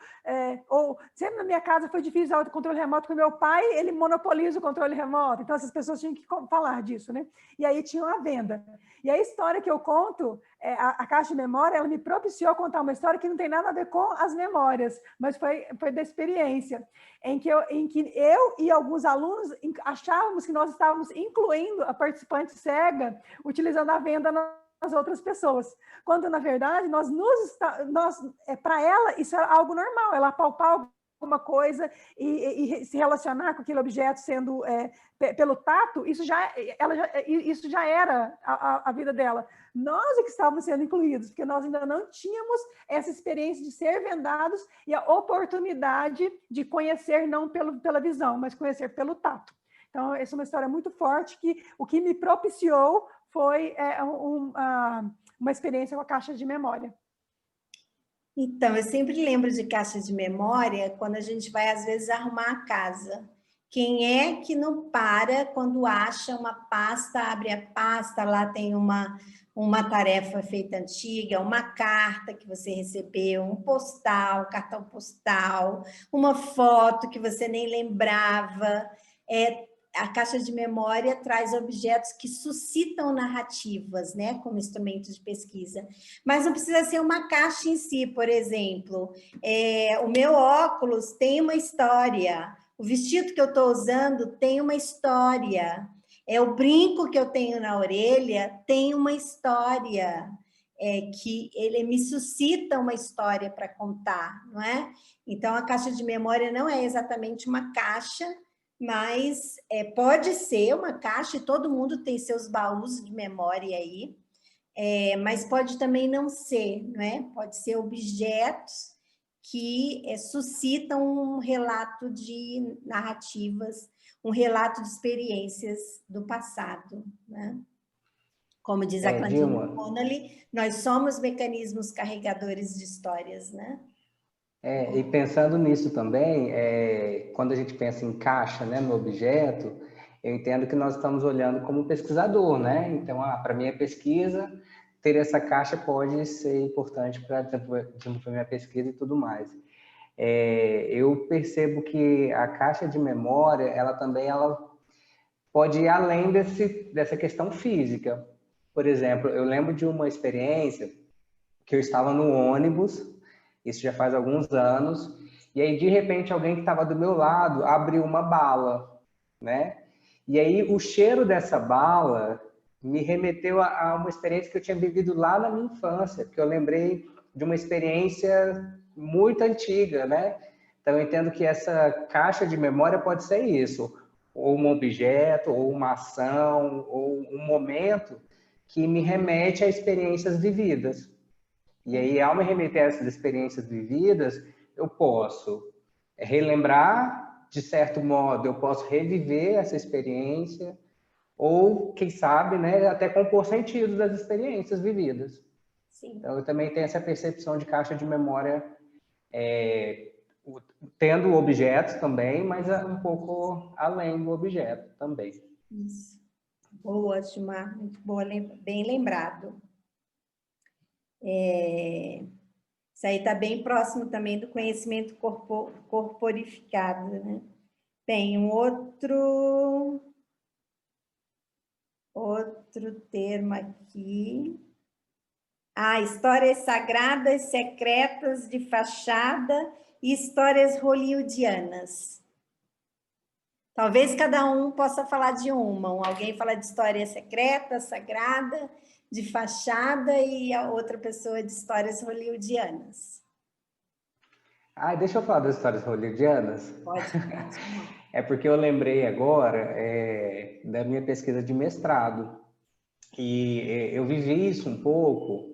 ou sempre na minha casa foi difícil usar o controle remoto, porque meu pai, ele monopoliza o controle remoto, então essas pessoas tinham que falar disso, né? E aí tinha uma venda. E a história que eu conto, a caixa de memória, ela me propiciou contar uma história que não tem nada a ver com as memórias, mas foi da experiência, em que eu e alguns alunos achávamos que nós estávamos incluindo a participante cega, utilizando a venda as outras pessoas, quando na verdade para ela isso é algo normal, ela apalpar alguma coisa e se relacionar com aquele objeto sendo pelo tato, isso já era a vida dela. Nós é que estávamos sendo incluídos, porque nós ainda não tínhamos essa experiência de ser vendados e a oportunidade de conhecer não pela visão, mas conhecer pelo tato. Então, essa é uma história muito forte que o que me propiciou foi uma experiência com a caixa de memória. Então, eu sempre lembro de caixa de memória quando a gente vai, às vezes, arrumar a casa. Quem é que não para quando acha uma pasta, abre a pasta, lá tem uma tarefa feita antiga, uma carta que você recebeu, um postal, cartão postal, uma foto que você nem lembrava. A caixa de memória traz objetos que suscitam narrativas, né, como instrumento de pesquisa. Mas não precisa ser uma caixa em si, por exemplo. O meu óculos tem uma história, o vestido que eu estou usando tem uma história. O brinco que eu tenho na orelha tem uma história, que ele me suscita uma história para contar, não é? Então, a caixa de memória não é exatamente uma caixa, mas pode ser uma caixa, e todo mundo tem seus baús de memória aí, mas pode também não ser, não é? Pode ser objetos que suscitam um relato de narrativas, um relato de experiências do passado, né? Como diz a Clandine Connolly, nós somos mecanismos carregadores de histórias, né? E pensando nisso também, quando a gente pensa em caixa, né, no objeto, eu entendo que nós estamos olhando como pesquisador, né? Então, para minha pesquisa, ter essa caixa pode ser importante para desenvolver minha pesquisa e tudo mais. Eu percebo que a caixa de memória, ela pode ir além dessa questão física. Por exemplo, eu lembro de uma experiência que eu estava no ônibus, isso já faz alguns anos, e aí, de repente, alguém que estava do meu lado abriu uma bala, né? E aí, o cheiro dessa bala me remeteu a uma experiência que eu tinha vivido lá na minha infância, porque eu lembrei de uma experiência muito antiga, né? Então, eu entendo que essa caixa de memória pode ser isso, ou um objeto, ou uma ação, ou um momento que me remete a experiências vividas. E aí, ao me remeter a essas experiências vividas, eu posso relembrar, de certo modo, eu posso reviver essa experiência, ou, quem sabe, né, até compor sentido das experiências vividas. Sim. Então, eu também tenho essa percepção de caixa de memória, tendo objetos também, mas um pouco além do objeto também. Isso. Boa, Gilmar, muito boa, bem lembrado. Isso aí está bem próximo também do conhecimento corporificado, né? Bem, um outro termo aqui. Histórias sagradas, secretas de fachada e histórias hollywoodianas. Talvez cada um possa falar de uma. Alguém fala de história secreta, sagrada, de fachada, e a outra pessoa de histórias hollywoodianas. Deixa eu falar das histórias hollywoodianas? Pode. É porque eu lembrei agora da minha pesquisa de mestrado. E eu vivi isso um pouco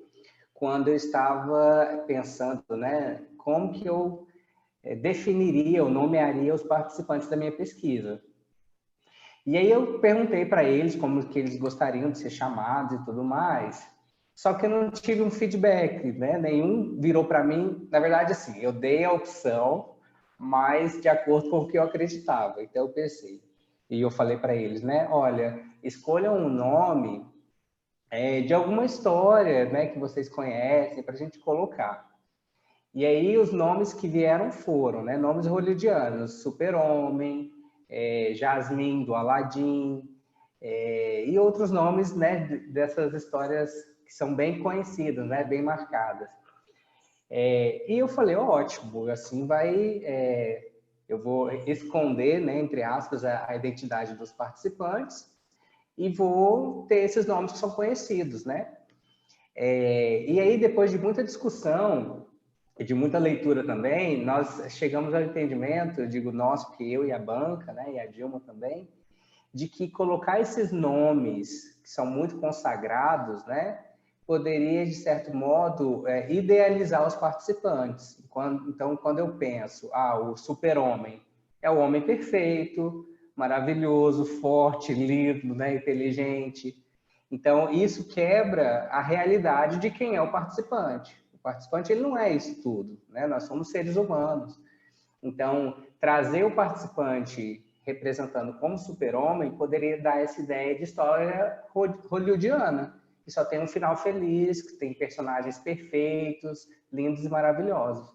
quando eu estava pensando, né, como que eu definiria ou nomearia os participantes da minha pesquisa. E aí eu perguntei para eles como que eles gostariam de ser chamados e tudo mais, só que eu não tive um feedback, né? Nenhum virou para mim. Na verdade, assim, eu dei a opção, mas de acordo com o que eu acreditava. Então eu pensei, e eu falei para eles, né? Olha, escolham um nome de alguma história, né, que vocês conhecem, para a gente colocar. E aí os nomes que vieram foram, né, nomes hollywoodianos, Super-Homem, Jasmine do Aladdin, e outros nomes, né, dessas histórias que são bem conhecidas, né, bem marcadas. E eu falei, ótimo, assim eu vou esconder, né, entre aspas, a identidade dos participantes e vou ter esses nomes que são conhecidos, né? E aí, depois de muita discussão e de muita leitura também, nós chegamos ao entendimento, eu digo nós, porque eu e a banca, né, e a Dilma também, de que colocar esses nomes que são muito consagrados, né, poderia, de certo modo, idealizar os participantes. Então, quando eu penso, o Super-Homem é o homem perfeito, maravilhoso, forte, lindo, né, inteligente. Então, isso quebra a realidade de quem é o participante. O participante, ele não é isso tudo, né? Nós somos seres humanos. Então, trazer o participante representando como super-homem poderia dar essa ideia de história hollywoodiana, que só tem um final feliz, que tem personagens perfeitos, lindos e maravilhosos.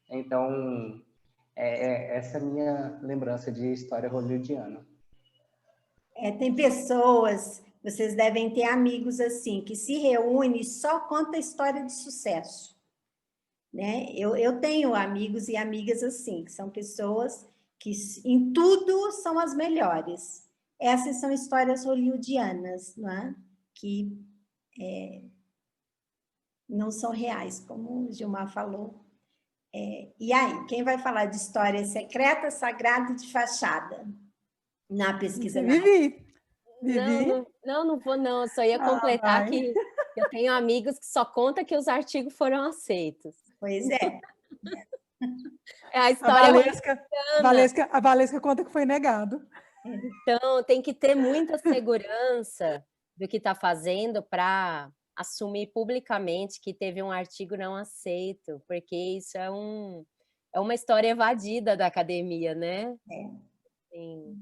Então, essa é a minha lembrança de história hollywoodiana. Tem pessoas, vocês devem ter amigos assim, que se reúnem e só conta história de sucesso. Né? Eu tenho amigos e amigas assim, que são pessoas que em tudo são as melhores. essas são histórias hollywoodianas, não é? Que não são reais, como o Gilmar falou. E aí, quem vai falar de história secreta, sagrada e de fachada na pesquisa? Vivi. Não vou não, eu só ia completar que eu tenho amigos que só contam que os artigos foram aceitos. Pois é. A história a Valesca conta que foi negado. Então, tem que ter muita segurança do que está fazendo para assumir publicamente que teve um artigo não aceito, porque isso é uma história evadida da academia, né? Sim.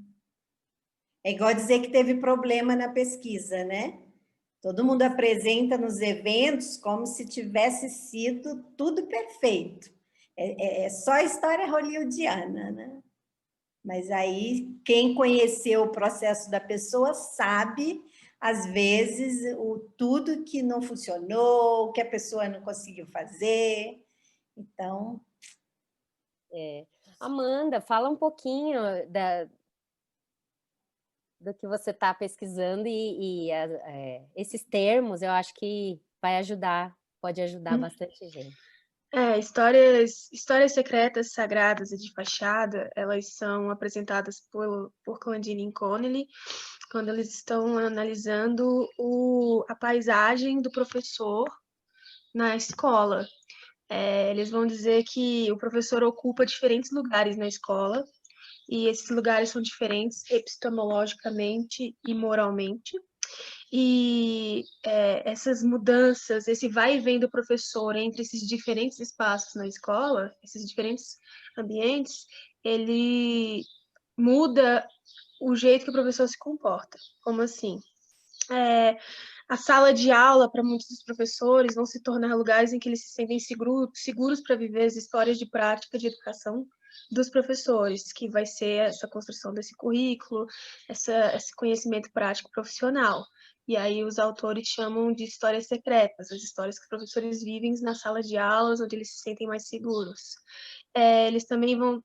É igual dizer que teve problema na pesquisa, né? Todo mundo apresenta nos eventos como se tivesse sido tudo perfeito. É só história hollywoodiana, né? Mas aí, quem conheceu o processo da pessoa sabe, às vezes, tudo que não funcionou, que a pessoa não conseguiu fazer. Então... Amanda, fala um pouquinho do que você está pesquisando e esses termos, eu acho que pode ajudar bastante gente. Histórias secretas, sagradas e de fachada, elas são apresentadas por Clandine e Connelly quando eles estão analisando a paisagem do professor na escola. Eles vão dizer que o professor ocupa diferentes lugares na escola e esses lugares são diferentes epistemologicamente e moralmente. E essas mudanças, esse vai e vem do professor entre esses diferentes espaços na escola, esses diferentes ambientes, ele muda o jeito que o professor se comporta. Como assim? A sala de aula, para muitos dos professores, vão se tornar lugares em que eles se sentem seguros para viver as histórias de prática de educação dos professores, que vai ser essa construção desse currículo, esse conhecimento prático profissional. E aí os autores chamam de histórias secretas, as histórias que os professores vivem na sala de aulas, onde eles se sentem mais seguros. Eles também vão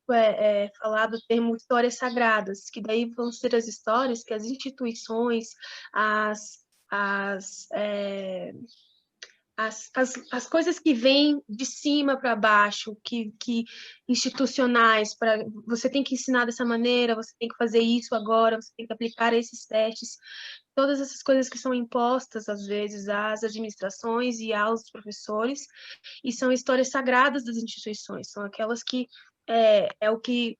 falar do termo histórias sagradas, que daí vão ser as histórias que as instituições, as coisas que vêm de cima para baixo, que institucionais, você tem que ensinar dessa maneira, você tem que fazer isso agora, você tem que aplicar esses testes, todas essas coisas que são impostas, às vezes, às administrações e aos professores, e são histórias sagradas das instituições, são aquelas que é o que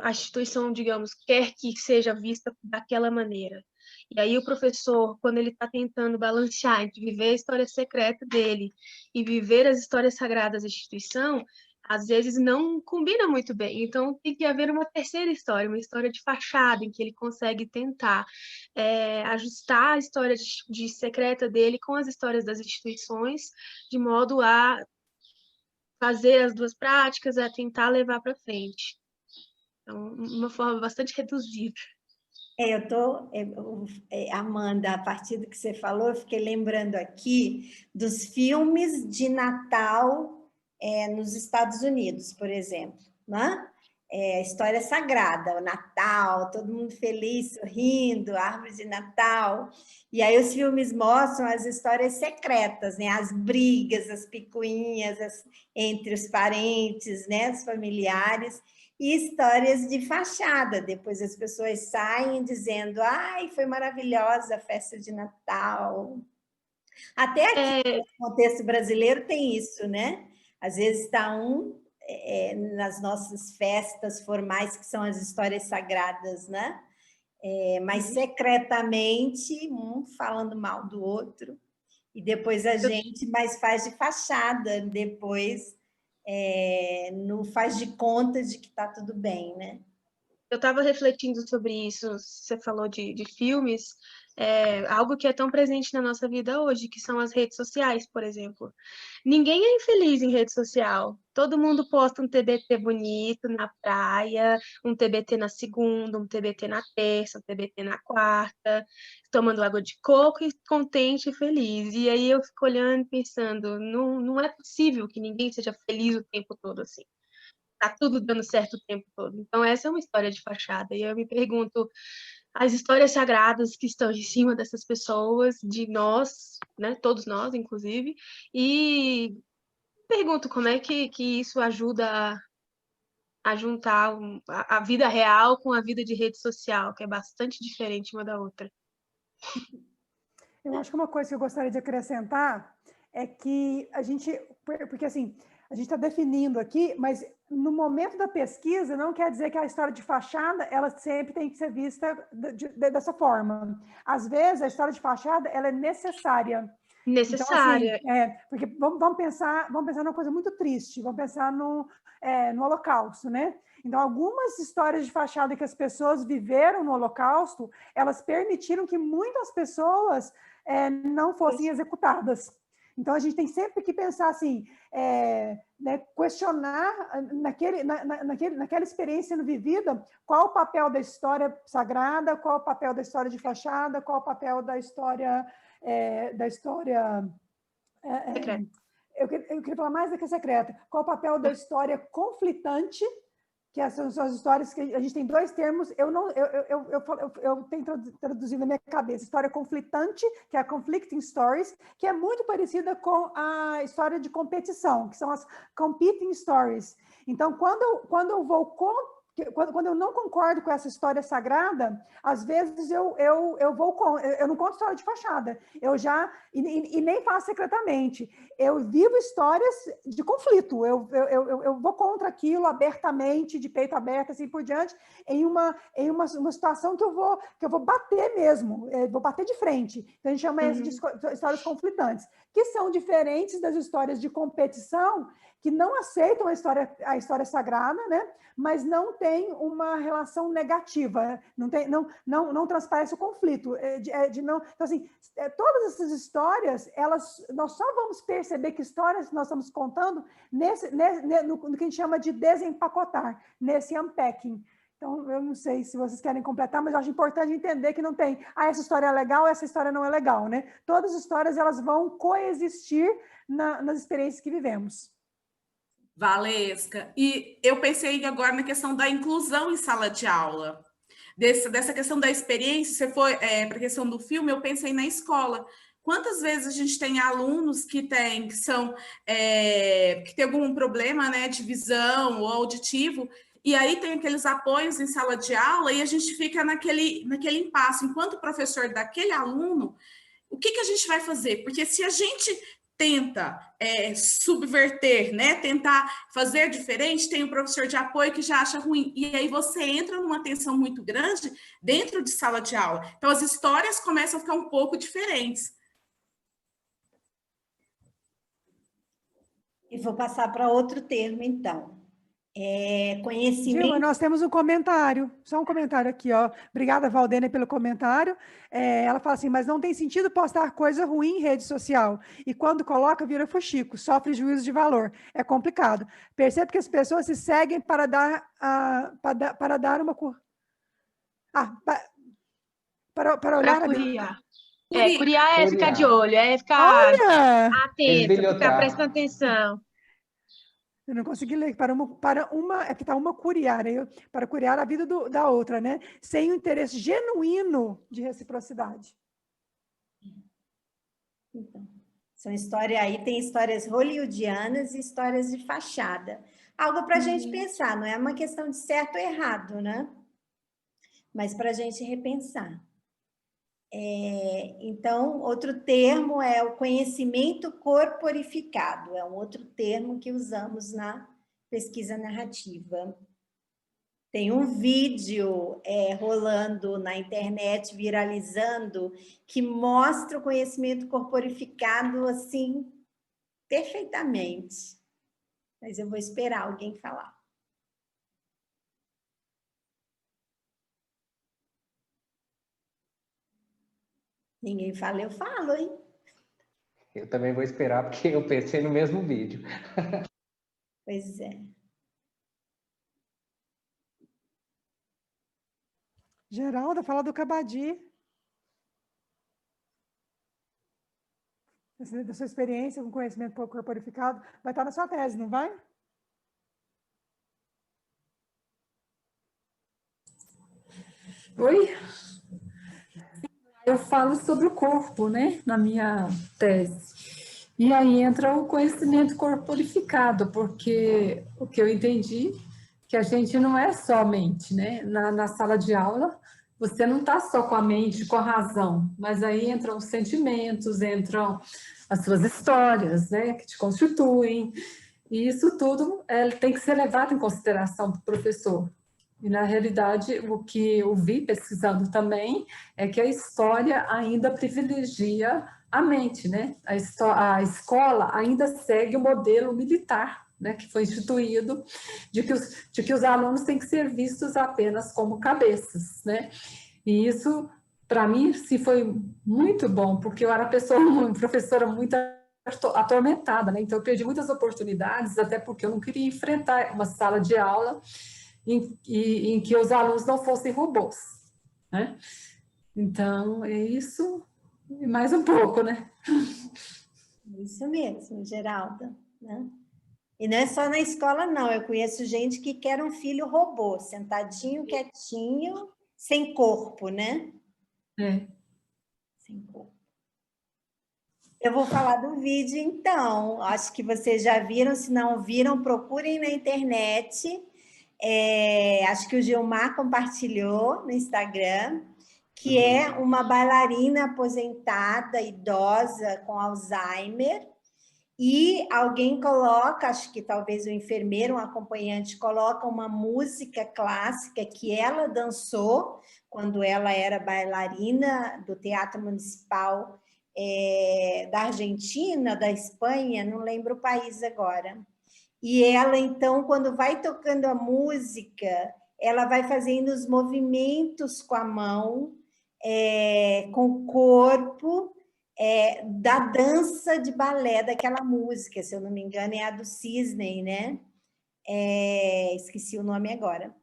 a instituição, digamos, quer que seja vista daquela maneira. E aí o professor, quando ele está tentando balancear entre viver a história secreta dele e viver as histórias sagradas da instituição, às vezes não combina muito bem. Então tem que haver uma terceira história, uma história de fachada, em que ele consegue tentar ajustar a história de secreta dele com as histórias das instituições, de modo a fazer as duas práticas, a tentar levar para frente. Então, uma forma bastante reduzida. Amanda, a partir do que você falou, eu fiquei lembrando aqui dos filmes de Natal nos Estados Unidos, por exemplo, né? História sagrada, o Natal, todo mundo feliz, sorrindo, árvore de Natal. E aí os filmes mostram as histórias secretas, né? As brigas, as picuinhas entre os parentes, né? Os familiares. E histórias de fachada, depois as pessoas saem dizendo ai, foi maravilhosa a festa de Natal. Até aqui, no contexto brasileiro, tem isso, né? Às vezes está nas nossas festas formais, que são as histórias sagradas, né? Mas secretamente, um falando mal do outro, e depois a gente mais faz de fachada, depois... não faz de conta de que está tudo bem, né? Eu estava refletindo sobre isso, você falou de filmes, algo que é tão presente na nossa vida hoje, que são as redes sociais, por exemplo. Ninguém é infeliz em rede social. Todo mundo posta um TBT bonito na praia, um TBT na segunda, um TBT na terça, um TBT na quarta, tomando água de coco e contente e feliz. E aí eu fico olhando e pensando, não é possível que ninguém seja feliz o tempo todo assim. Tá tudo dando certo o tempo todo. Então essa é uma história de fachada. E eu me pergunto, as histórias sagradas que estão em cima dessas pessoas, de nós, né, todos nós, inclusive, e pergunto como é que isso ajuda a juntar a vida real com a vida de rede social, que é bastante diferente uma da outra. Eu acho que uma coisa que eu gostaria de acrescentar é que a gente, porque assim, a gente está definindo aqui, mas no momento da pesquisa não quer dizer que a história de fachada ela sempre tem que ser vista dessa forma. Às vezes a história de fachada ela é necessária. Necessária. Então, assim, porque vamos pensar numa coisa muito triste, vamos pensar no Holocausto, né? Então, algumas histórias de fachada que as pessoas viveram no Holocausto, elas permitiram que muitas pessoas não fossem executadas. Então, a gente tem sempre que pensar assim, né, questionar naquela experiência sendo vivida, qual o papel da história sagrada, qual o papel da história de fachada, qual o papel da história... Eu queria falar mais da que secreta. Qual o papel da história conflitante, que essas são as histórias que a gente tem dois termos, eu tenho traduzido na minha cabeça, história conflitante, que é a conflicting stories, que é muito parecida com a história de competição, que são as competing stories. Então, quando eu não concordo com essa história sagrada, às vezes eu não conto história de fachada, e nem faço secretamente. Eu vivo histórias de conflito, eu vou contra aquilo abertamente, de peito aberto, assim por diante, em uma situação que eu vou bater mesmo, vou bater de frente. Então, a gente chama isso de histórias conflitantes, que são diferentes das histórias de competição, que não aceitam a história sagrada, né? Mas não tem uma relação negativa, não transparece o conflito. Então, assim, todas essas histórias, nós só vamos perceber que histórias nós estamos contando no que a gente chama de desempacotar, nesse unpacking. Então, eu não sei se vocês querem completar, mas eu acho importante entender que não tem, essa história é legal, essa história não é legal, né? Todas as histórias, elas vão coexistir nas experiências que vivemos. Valesca, e eu pensei agora na questão da inclusão em sala de aula. Dessa questão da experiência, você foi para a questão do filme, eu pensei na escola. Quantas vezes a gente tem alunos que tem algum problema, né, de visão ou auditivo, e aí tem aqueles apoios em sala de aula e a gente fica naquele impasse. Enquanto professor daquele aluno, o que a gente vai fazer? Porque se a gente tenta subverter, né? Tentar fazer diferente, tem um professor de apoio que já acha ruim. E aí você entra numa tensão muito grande dentro de sala de aula. Então, as histórias começam a ficar um pouco diferentes. E vou passar para outro termo, então. Conhecimento... Dilma, nós temos um comentário, só um comentário aqui, ó. Obrigada, Valdênia, pelo comentário. Ela fala assim, mas não tem sentido postar coisa ruim em rede social. E quando coloca, vira fuxico, sofre juízo de valor. É complicado. Percebo que as pessoas se seguem para dar uma... para olhar... Curiar. Curiar é ficar de olho, é ficar atento, ficar prestando atenção. Eu não consegui ler. É que está uma curiar, para curiar a vida da outra, né? Sem o interesse genuíno de reciprocidade. Então, tem histórias hollywoodianas e histórias de fachada. Algo para a gente pensar, não é uma questão de certo ou errado, né? Mas para a gente repensar. Então, outro termo é o conhecimento corporificado, é um outro termo que usamos na pesquisa narrativa. Tem um vídeo rolando na internet, viralizando, que mostra o conhecimento corporificado, assim, perfeitamente. Mas eu vou esperar alguém falar. Ninguém fala, eu falo, hein? Eu também vou esperar, porque eu pensei no mesmo vídeo. Pois é. Geralda, fala do Cabadi. Da sua experiência com conhecimento corporificado. Vai estar na sua tese, não vai? Oi? eu falo sobre o corpo, né, na minha tese. E aí entra o conhecimento corporificado, porque o que eu entendi que a gente não é só mente, né? Na sala de aula, você não está só com a mente, com a razão, mas aí entram os sentimentos, entram as suas histórias, né, que te constituem, e isso tudo tem que ser levado em consideração para o professor. E, na realidade, o que eu vi pesquisando também é que a história ainda privilegia a mente, né? A escola ainda segue o modelo militar, né, que foi instituído, de que os alunos têm que ser vistos apenas como cabeças, né? E isso, para mim, se foi muito bom, porque eu era uma professora muito atormentada, né? Então eu perdi muitas oportunidades, até porque eu não queria enfrentar uma sala de aula em que os alunos não fossem robôs, né? Então, é isso e mais um pouco, né? Isso mesmo, Geralda, né? E não é só na escola, não. Eu conheço gente que quer um filho robô, sentadinho, quietinho, sem corpo, né? É. Sem corpo. Eu vou falar do vídeo, então. Acho que vocês já viram. Se não viram, procurem na internet. Acho que o Gilmar compartilhou no Instagram, que é uma bailarina aposentada, idosa, com Alzheimer, e alguém coloca, acho que talvez o enfermeiro, um acompanhante, coloca uma música clássica que ela dançou quando ela era bailarina do Teatro Municipal da Argentina, da Espanha, não lembro o país agora. E ela, então, quando vai tocando a música, ela vai fazendo os movimentos com a mão, com o corpo, da dança de balé daquela música, se eu não me engano, é a do Cisne, né? Esqueci o nome agora.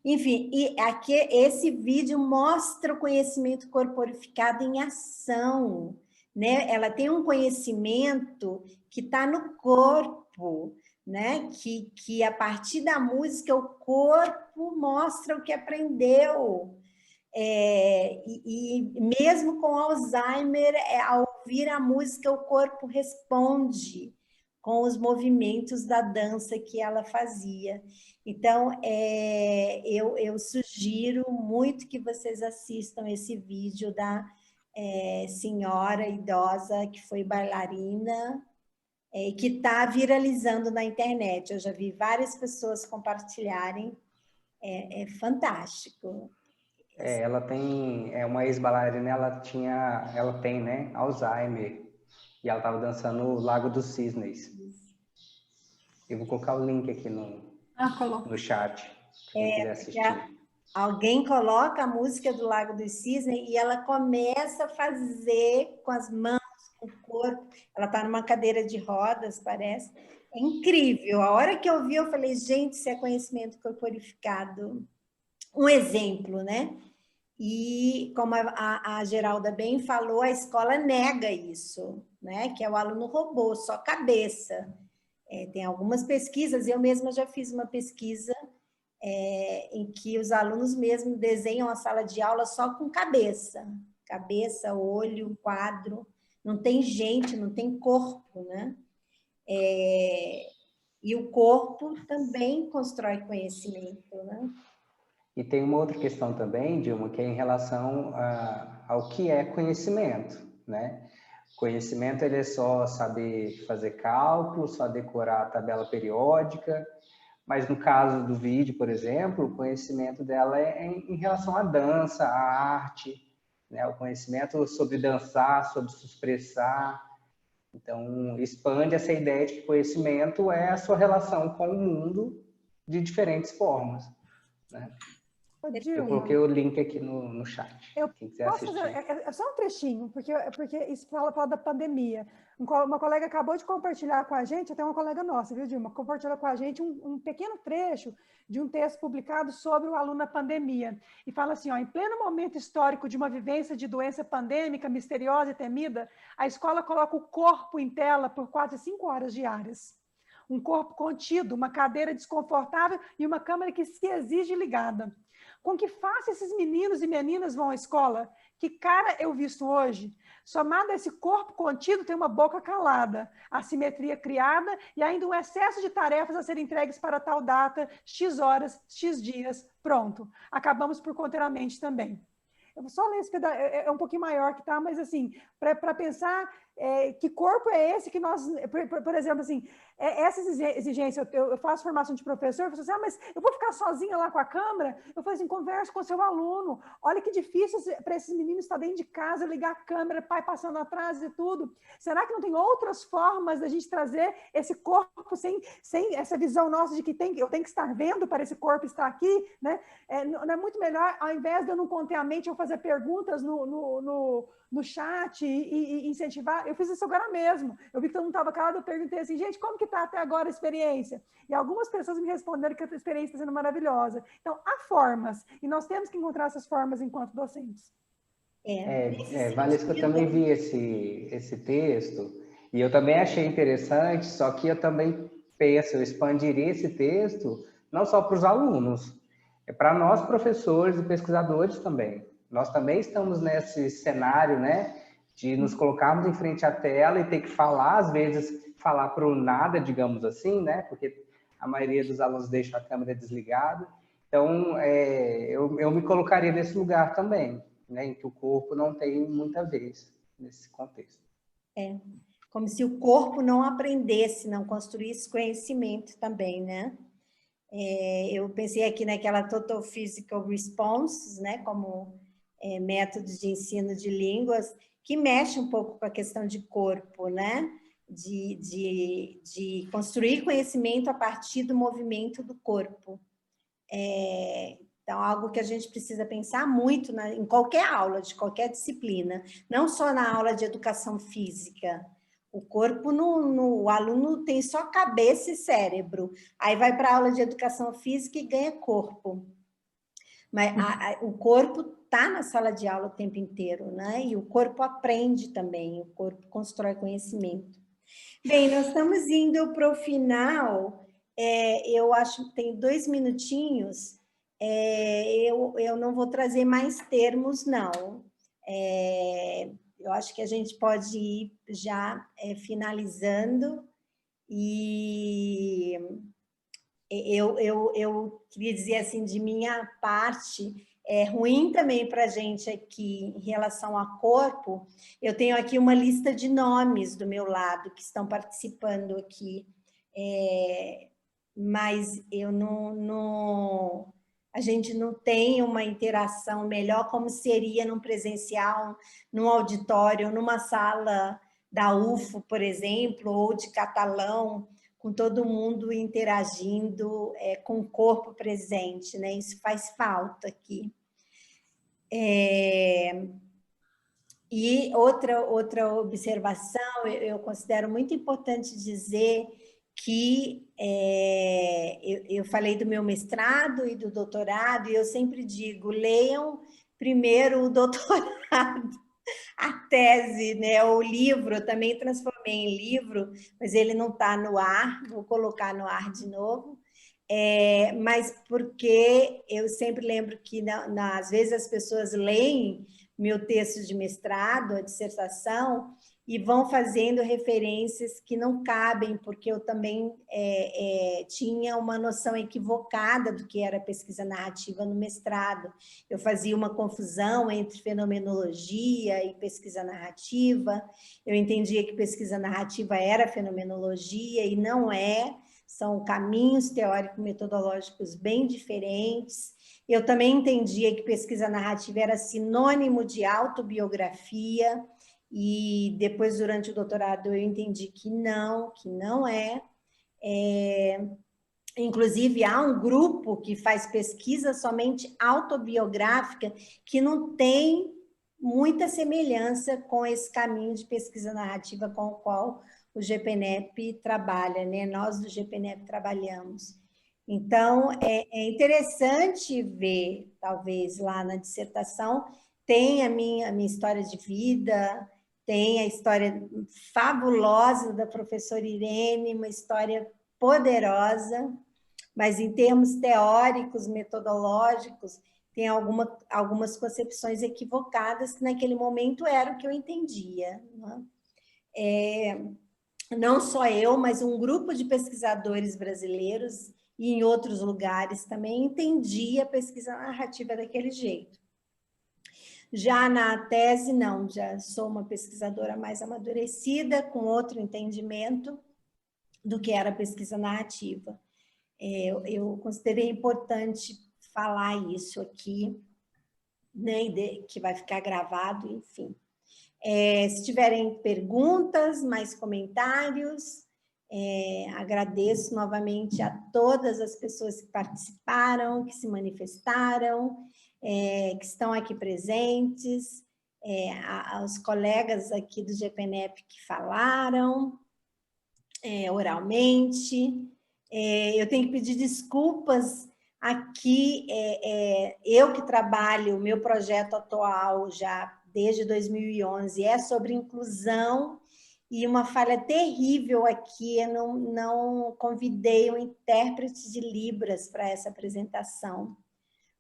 Enfim, e aqui, esse vídeo mostra o conhecimento corporificado em ação, né? Ela tem um conhecimento que está no corpo, né? Que a partir da música o corpo mostra o que aprendeu. E mesmo com Alzheimer, ao ouvir a música, o corpo responde com os movimentos da dança que ela fazia. Então, eu sugiro muito que vocês assistam esse vídeo da senhora idosa que foi bailarina, que está viralizando na internet. Eu já vi várias pessoas compartilharem. É fantástico. Ela tem, uma ex-bailarina, ela tem, né, Alzheimer, e ela estava dançando no Lago dos Cisnes. Eu vou colocar o link aqui no chat, quem quiser assistir. Alguém coloca a música do Lago dos Cisnes e ela começa a fazer com as mãos, com o corpo. Ela está numa cadeira de rodas, parece. É incrível. A hora que eu vi, eu falei, gente, isso é conhecimento corporificado. Um exemplo, né? E, como a Geralda bem falou, a escola nega isso, né? Que é o aluno robô, só cabeça. Tem algumas pesquisas, eu mesma já fiz uma pesquisa em que os alunos mesmo desenham a sala de aula só com cabeça. Cabeça, olho, quadro. Não tem gente, não tem corpo, né? E o corpo também constrói conhecimento, né? E tem uma outra questão também, Dilma, que é em relação ao que é conhecimento, né? Conhecimento, ele é só saber fazer cálculos, só decorar a tabela periódica, mas no caso do vídeo, por exemplo, o conhecimento dela é em relação à dança, à arte, né? O conhecimento sobre dançar, sobre se expressar. Então, expande essa ideia de que conhecimento é a sua relação com o mundo de diferentes formas, né? Eu coloquei o link aqui no chat. Quem quiser assistir. É só um trechinho, porque isso fala da pandemia. Uma colega acabou de compartilhar com a gente, até uma colega nossa, viu, Dilma? Compartilhou com a gente um pequeno trecho de um texto publicado sobre o aluno na pandemia. E fala assim, em pleno momento histórico de uma vivência de doença pandêmica, misteriosa e temida, a escola coloca o corpo em tela por quase 5 horas diárias. Um corpo contido, uma cadeira desconfortável e uma câmera que se exige ligada. Com que face esses meninos e meninas vão à escola? Que cara eu visto hoje? Somado a esse corpo contido, tem uma boca calada, assimetria criada e ainda um excesso de tarefas a serem entregues para tal data, X horas, X dias, pronto. Acabamos por conter a mente também. Eu vou só ler esse pedaço, é um pouquinho maior que tá, mas assim, para pensar que corpo é esse que nós, por exemplo, assim, essas exigências, eu faço formação de professor, eu falo assim, mas eu vou ficar sozinha lá com a câmera? Eu falo assim, converse com o seu aluno, olha que difícil para esses meninos estar dentro de casa, ligar a câmera, pai passando atrás e tudo. Será que não tem outras formas da gente trazer esse corpo sem essa visão nossa de que eu tenho que estar vendo para esse corpo estar aqui, né? Não é muito melhor, ao invés de eu não conter a mente, eu fazer perguntas no chat e incentivar? Eu fiz isso agora mesmo. Eu vi que todo mundo estava calado, eu perguntei assim, gente, como que está até agora a experiência? E algumas pessoas me responderam que a experiência está sendo maravilhosa. Então, há formas, e nós temos que encontrar essas formas enquanto docentes. Valesca, eu também vi esse texto, e eu também achei interessante, só que eu também penso, eu expandiria esse texto não só para os alunos, é para nós professores e pesquisadores também. Nós também estamos nesse cenário, né, de nos colocarmos em frente à tela e ter que falar, às vezes, falar para o nada, digamos assim, né, porque a maioria dos alunos deixa a câmera desligada. Então, eu me colocaria nesse lugar também, né, em que o corpo não tem muita vez nesse contexto. Como se o corpo não aprendesse, não construísse conhecimento também, né? Eu pensei aqui naquela Total Physical Responses, né, como métodos de ensino de línguas, que mexe um pouco com a questão de corpo, né? De construir conhecimento a partir do movimento do corpo. Então, algo que a gente precisa pensar muito em qualquer aula, de qualquer disciplina, não só na aula de educação física. O corpo, o aluno tem só cabeça e cérebro, aí vai para a aula de educação física e ganha corpo. Mas o corpo está na sala de aula o tempo inteiro, né? E o corpo aprende também, o corpo constrói conhecimento. Bem, nós estamos indo para o final, eu acho que tem 2 minutinhos, eu não vou trazer mais termos, não. Eu acho que a gente pode ir já finalizando, e eu queria dizer assim, de minha parte, é ruim também para a gente aqui em relação a corpo. Eu tenho aqui uma lista de nomes do meu lado que estão participando aqui, mas eu a gente não tem uma interação melhor como seria num presencial, num auditório, numa sala da UFO, por exemplo, ou de Catalão, com todo mundo interagindo, com o corpo presente, né? Isso faz falta aqui. E outra observação, eu considero muito importante dizer que eu falei do meu mestrado e do doutorado, e eu sempre digo, leiam primeiro o doutorado, a tese, né? O livro, eu também transformei em livro, mas ele não está no ar, vou colocar no ar de novo. Mas porque eu sempre lembro que, às vezes, as pessoas leem meu texto de mestrado, a dissertação, e vão fazendo referências que não cabem, porque eu também tinha uma noção equivocada do que era pesquisa narrativa no mestrado. Eu fazia uma confusão entre fenomenologia e pesquisa narrativa, eu entendia que pesquisa narrativa era fenomenologia, e não é, são caminhos teórico-metodológicos bem diferentes. Eu também entendia que pesquisa narrativa era sinônimo de autobiografia, e depois, durante o doutorado, eu entendi que não é. Inclusive, há um grupo que faz pesquisa somente autobiográfica, que não tem muita semelhança com esse caminho de pesquisa narrativa com o qual o GPNEP trabalha, né? Nós do GPNEP trabalhamos. Então, é interessante ver, talvez, lá na dissertação, tem a minha história de vida, tem a história fabulosa da professora Irene, uma história poderosa, mas em termos teóricos, metodológicos, tem algumas concepções equivocadas, que naquele momento era o que eu entendia, né? Não só eu, mas um grupo de pesquisadores brasileiros e em outros lugares também entendia a pesquisa narrativa daquele jeito. Já na tese, não, já sou uma pesquisadora mais amadurecida, com outro entendimento do que era a pesquisa narrativa. Eu considerei importante falar isso aqui, né, que vai ficar gravado, enfim. Se tiverem perguntas, mais comentários, agradeço novamente a todas as pessoas que participaram, que se manifestaram, que estão aqui presentes, aos colegas aqui do GPNEP que falaram oralmente. Eu tenho que pedir desculpas aqui, eu que trabalho, o meu projeto atual já desde 2011 é sobre inclusão, e uma falha terrível aqui, eu não convidei um intérprete de Libras para essa apresentação.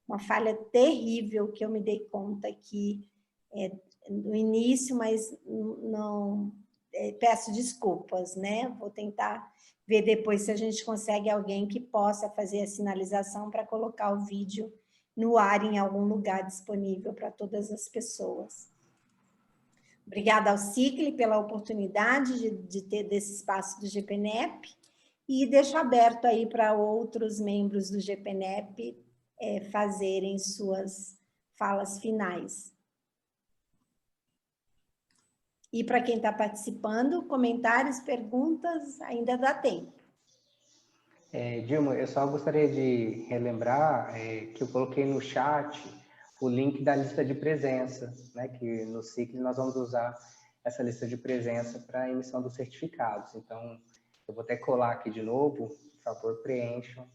Uma falha terrível que eu me dei conta aqui no início, mas não peço desculpas, né? Vou tentar ver depois se a gente consegue alguém que possa fazer a sinalização para colocar o vídeo no ar em algum lugar disponível para todas as pessoas. Obrigada ao Cicle pela oportunidade de ter desse espaço do GPNEP, e deixo aberto aí para outros membros do GPNEP fazerem suas falas finais. E para quem está participando, comentários, perguntas, ainda dá tempo. Dilma, eu só gostaria de relembrar que eu coloquei no chat o link da lista de presença, né, que no Cicle nós vamos usar essa lista de presença para a emissão dos certificados. Então, eu vou até colar aqui de novo, por favor, preencham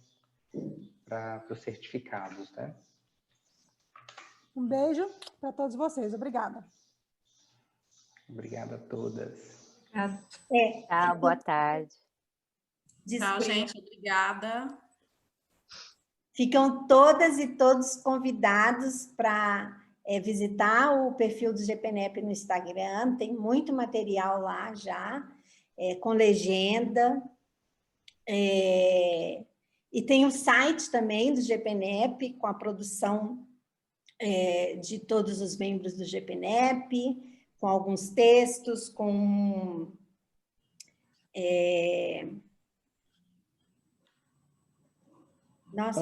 para os certificados, tá? Um beijo para todos vocês. Obrigada. Obrigado a todas. Tchau, boa tarde. Tchau, gente. Obrigada. Ficam todas e todos convidados para visitar o perfil do GPNEP no Instagram. Tem muito material lá já, com legenda. E tem o site também do GPNEP, com a produção de todos os membros do GPNEP, com alguns textos, com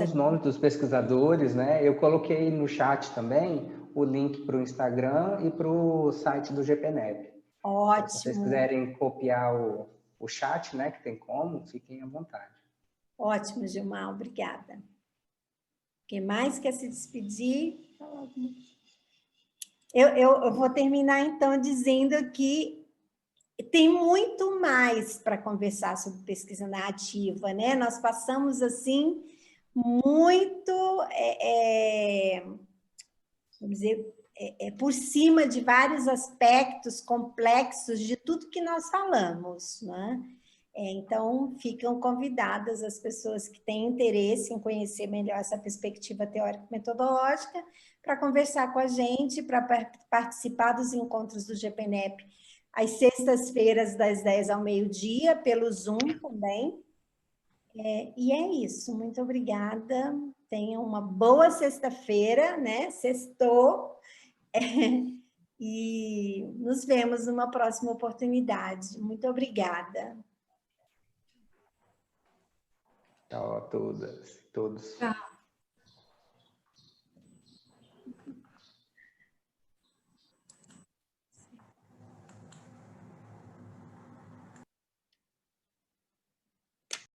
os nomes dos pesquisadores, né? Eu coloquei no chat também o link para o Instagram e para o site do GPNEP. Ótimo. Se vocês quiserem copiar o chat, né, que tem como, fiquem à vontade. Ótimo, Gilmar, obrigada. Quem mais quer se despedir? Eu vou terminar, então, dizendo que tem muito mais para conversar sobre pesquisa narrativa, né? Nós passamos, assim, muito, vamos dizer, por cima de vários aspectos complexos de tudo que nós falamos, né? Então, ficam convidadas as pessoas que têm interesse em conhecer melhor essa perspectiva teórico-metodológica para conversar com a gente, para participar dos encontros do GPNEP às sextas-feiras, das 10 ao meio-dia, pelo Zoom também. E é isso, muito obrigada. Tenham uma boa sexta-feira, né? Sextou. E nos vemos numa próxima oportunidade. Muito obrigada. Tchau a todas, todos. Tchau.